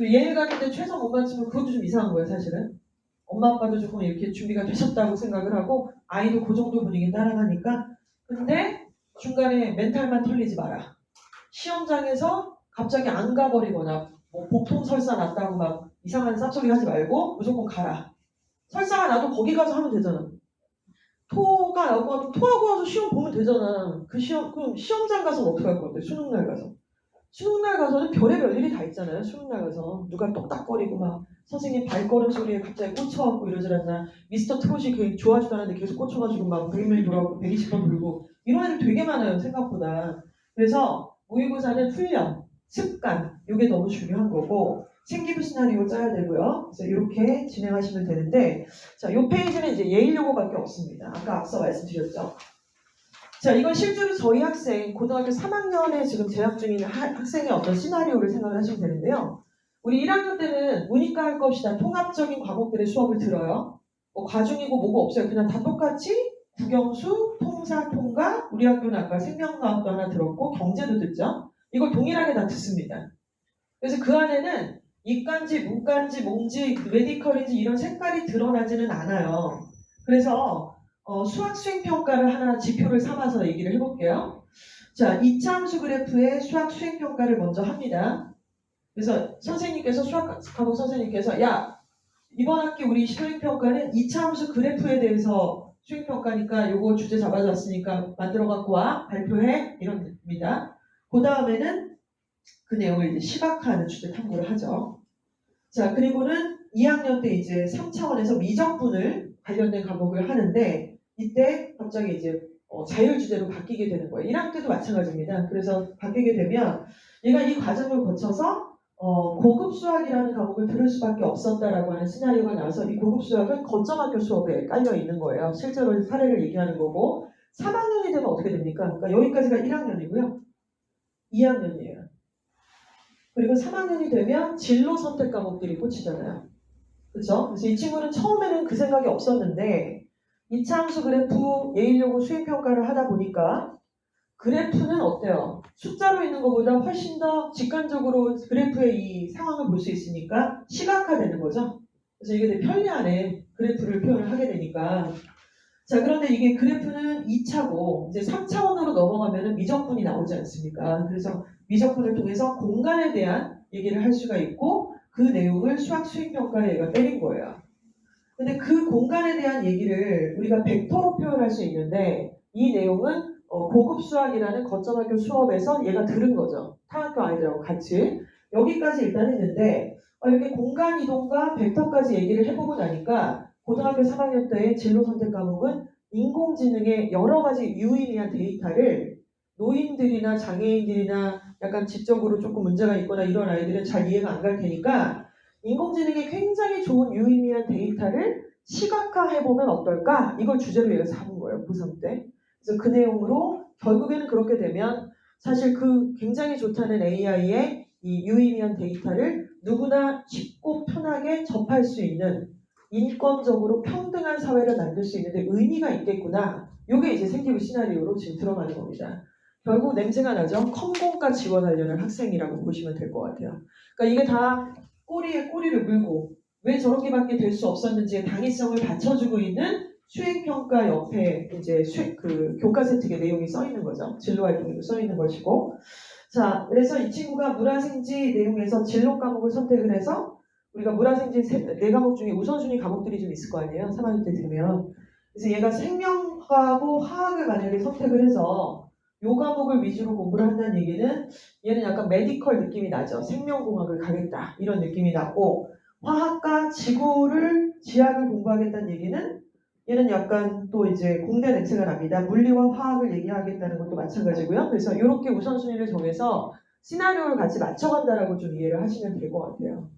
예일 가는데 최소 못 맞추면 그것도 좀 이상한 거예요, 사실은. 엄마 아빠도 조금 이렇게 준비가 되셨다고 생각을 하고 아이도 그 정도 분위기 따라가니까 근데 중간에 멘탈만 털리지 마라. 시험장에서 갑자기 안 가버리거나 뭐 복통 설사 났다고 막 이상한 쌉소리 하지 말고 무조건 가라. 설사가 나도 거기 가서 하면 되잖아. 토가 나고 토하고 와서 시험 보면 되잖아. 그럼 시험장 가서는 어떻게 할 건데? 수능날 가서. 수능날 가서는 별의별 일이 다 있잖아요. 수능날 가서 누가 똑딱거리고 막 선생님 발걸음 소리에 갑자기 꽂혀갖고 이러질 않나. 미스터 트롯이 괜히 좋아하지도 않았는데 계속 꽂혀가지고 막 매일매일 돌아오고 120번 돌고 이런 애들 되게 많아요. 생각보다. 그래서 모의고사는 훈련, 습관 이게 너무 중요한 거고 생기부 시나리오 짜야 되고요. 그래서 이렇게 진행하시면 되는데 자, 이 페이지는 이제 예일여고밖에 없습니다. 아까 앞서 말씀드렸죠. 자, 이건 실제로 저희 학생, 고등학교 3학년에 지금 재학 중인 학생의 어떤 시나리오를 생각을 하시면 되는데요. 우리 1학년 때는 문이과 할 것 없이 다 통합적인 과목들의 수업을 들어요. 뭐 과중이고 뭐고 없어요. 그냥 다 똑같이 국영수, 통사, 통과, 우리 학교는 아까 생명과학도 하나 들었고 경제도 듣죠. 이걸 동일하게 다 듣습니다. 그래서 그 안에는 이과인지 문과인지 뭔지 메디컬인지 이런 색깔이 드러나지는 않아요. 그래서 수학 수행 평가를 하나 지표를 삼아서 얘기를 해볼게요. 자, 이차함수 그래프의 수학 수행 평가를 먼저 합니다. 그래서 선생님께서 수학 과목 선생님께서 야 이번 학기 우리 수행 평가는 이차함수 그래프에 대해서 수행 평가니까 요거 주제 잡아줬으니까 만들어 갖고 와 발표해 이런 겁니다. 그 다음에는 그 내용을 이제 시각화하는 주제 탐구를 하죠. 자, 그리고는 2학년 때 이제 3차원에서 미적분을 관련된 과목을 하는데 이때 갑자기 이제 자율 주제로 바뀌게 되는 거예요. 1학년 때도 마찬가지입니다. 그래서 바뀌게 되면 얘가 이 과정을 거쳐서 고급 수학이라는 과목을 들을 수밖에 없었다라고 하는 시나리오가 나와서 이 고급 수학은 거점학교 수업에 깔려 있는 거예요. 실제로 사례를 얘기하는 거고 3학년이 되면 어떻게 됩니까? 그러니까 여기까지가 1학년이고요. 2학년이에요. 그리고 3학년이 되면 진로 선택 과목들이 꽂히잖아요. 그렇죠? 그래서 이 친구는 처음에는 그 생각이 없었는데 2차 함수 그래프 예일여고 수행평가를 하다 보니까 그래프는 어때요? 숫자로 있는 것보다 훨씬 더 직관적으로 그래프의 이 상황을 볼 수 있으니까 시각화되는 거죠. 그래서 이게 되게 편리하네. 그래프를 표현을 하게 되니까. 자, 그런데 이게 그래프는 2차고 이제 3차원으로 넘어가면 미적분이 나오지 않습니까? 그래서 미적분을 통해서 공간에 대한 얘기를 할 수가 있고 그 내용을 수학 수행평가에 얘가 때린 거예요. 근데 그 공간에 대한 얘기를 우리가 벡터로 표현할 수 있는데 이 내용은 고급 수학이라는 거점학교 수업에서 얘가 들은 거죠. 타학교 아이들하고 같이. 여기까지 일단 했는데 이렇게 공간 이동과 벡터까지 얘기를 해보고 나니까 고등학교 3학년 때의 진로 선택 과목은 인공지능의 여러 가지 유의미한 데이터를 노인들이나 장애인들이나 약간 지적으로 조금 문제가 있거나 이런 아이들은 잘 이해가 안 갈 테니까 인공지능이 굉장히 좋은 유의미한 데이터를 시각화해보면 어떨까? 이걸 주제로 얘가 잡은 거예요, 고3 때. 그래서 그 내용으로 결국에는 그렇게 되면 사실 그 굉장히 좋다는 AI의 이 유의미한 데이터를 누구나 쉽고 편하게 접할 수 있는 인권적으로 평등한 사회를 만들 수 있는데 의미가 있겠구나. 이게 이제 생기부 시나리오로 지금 들어가는 겁니다. 결국 냄새가 나죠? 컴공과 지원하려는 학생이라고 보시면 될 것 같아요. 그러니까 이게 다 꼬리에 꼬리를 물고 왜 저렇게밖에 될 수 없었는지의 당위성을 받쳐주고 있는 수행평가 옆에 이제 그 교과서특의 내용이 써 있는 거죠. 진로활동에도 써 있는 것이고. 자, 그래서 이 친구가 문화생지 내용에서 진로 과목을 선택을 해서 우리가 문화생지 네 과목 중에 우선순위 과목들이 좀 있을 거 아니에요. 3학년 때 되면. 그래서 얘가 생명과하고 화학을 만약에 선택을 해서 요 과목을 위주로 공부를 한다는 얘기는 얘는 약간 메디컬 느낌이 나죠. 생명공학을 가겠다. 이런 느낌이 나고 화학과 지학을 공부하겠다는 얘기는 얘는 약간 또 이제 공대 냄새가 납니다. 물리와 화학을 얘기하겠다는 것도 마찬가지고요. 그래서 이렇게 우선순위를 정해서 시나리오를 같이 맞춰간다라고 좀 이해를 하시면 될 것 같아요.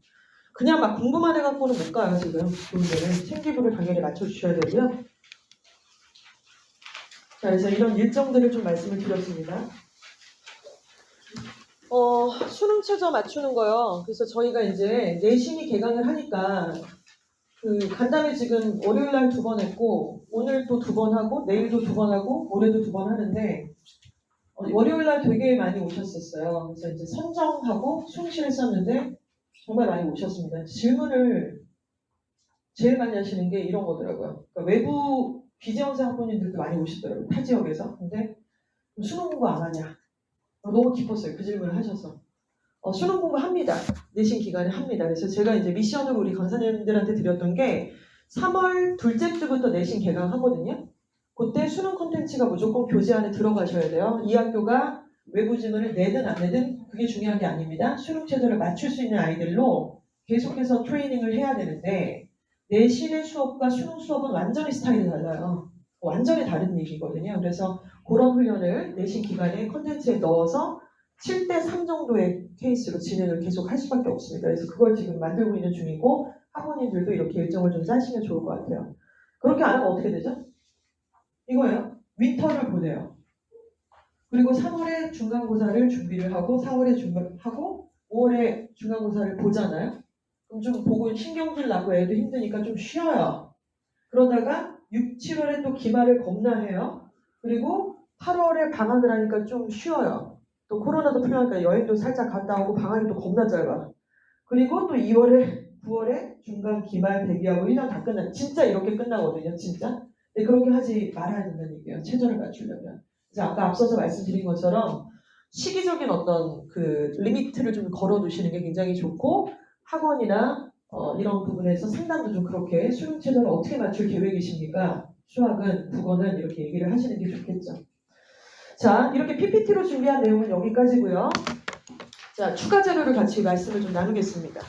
그냥 막 공부만 해갖고는 못 가요, 지금. 좋은 데는. 생기부를 당연히 맞춰주셔야 되고요. 자, 그래서 이런 일정들을 좀 말씀을 드렸습니다. 수능 최저 맞추는 거요. 그래서 저희가 이제 내신이 개강을 하니까 그 간담회 지금 월요일날 2번 했고 오늘 또 2번 하고 내일도 2번 하고 모레도 2번 하는데 월요일날 되게 많이 오셨었어요. 그래서 이제 선정하고 수능실 했었는데 정말 많이 오셨습니다. 질문을 제일 많이 하시는 게 이런 거더라고요. 그러니까 외부 비지원생 학부모님들도 많이 오시더라고요. 타 지역에서. 근데 수능 공부 안 하냐? 너무 기뻤어요. 그 질문을 하셔서. 수능 공부합니다. 내신 기간에 합니다. 그래서 제가 이제 미션으로 우리 강사님들한테 드렸던 게 3월 둘째 주부터 내신 개강하거든요. 그때 수능 콘텐츠가 무조건 교재 안에 들어가셔야 돼요. 이 학교가 외부 지문을 내든 안 내든 그게 중요한 게 아닙니다. 수능 체제를 맞출 수 있는 아이들로 계속해서 트레이닝을 해야 되는데 내신의 수업과 수능 수업은 완전히 스타일이 달라요. 완전히 다른 얘기거든요. 그래서 그런 훈련을 내신 기간에 콘텐츠에 넣어서 7대3 정도의 케이스로 진행을 계속 할 수밖에 없습니다. 그래서 그걸 지금 만들고 있는 중이고 학부모님들도 이렇게 일정을 좀 짜시면 좋을 것 같아요. 그렇게 안 하면 어떻게 되죠? 이거예요. 윈터를 보내요. 그리고 3월에 중간고사를 준비를 하고 4월에 하고 5월에 중간고사를 보잖아요. 그럼 좀 보고 신경질 나고 애도 힘드니까 좀 쉬어요. 그러다가 6, 7월에 또 기말을 겁나 해요. 그리고 8월에 방학을 하니까 좀 쉬어요. 또 코로나도 풀려니까 여행도 살짝 갔다 오고 방학이 또 겁나 짧아. 그리고 또 2월에, 9월에 중간 기말 대기하고 1년 다 끝나. 진짜 이렇게 끝나거든요. 진짜. 근데 그렇게 하지 말아야 된다는 얘기예요. 체절을 맞추려면. 그래서 아까 앞서서 말씀드린 것처럼 시기적인 어떤 그 리미트를 좀 걸어두시는 게 굉장히 좋고 학원이나 이런 부분에서 상담도 좀 그렇게 수능 체제를 어떻게 맞출 계획이십니까? 수학은, 국어는 이렇게 얘기를 하시는 게 좋겠죠. 자, 이렇게 PPT로 준비한 내용은 여기까지고요. 자, 추가 자료를 같이 말씀을 좀 나누겠습니다.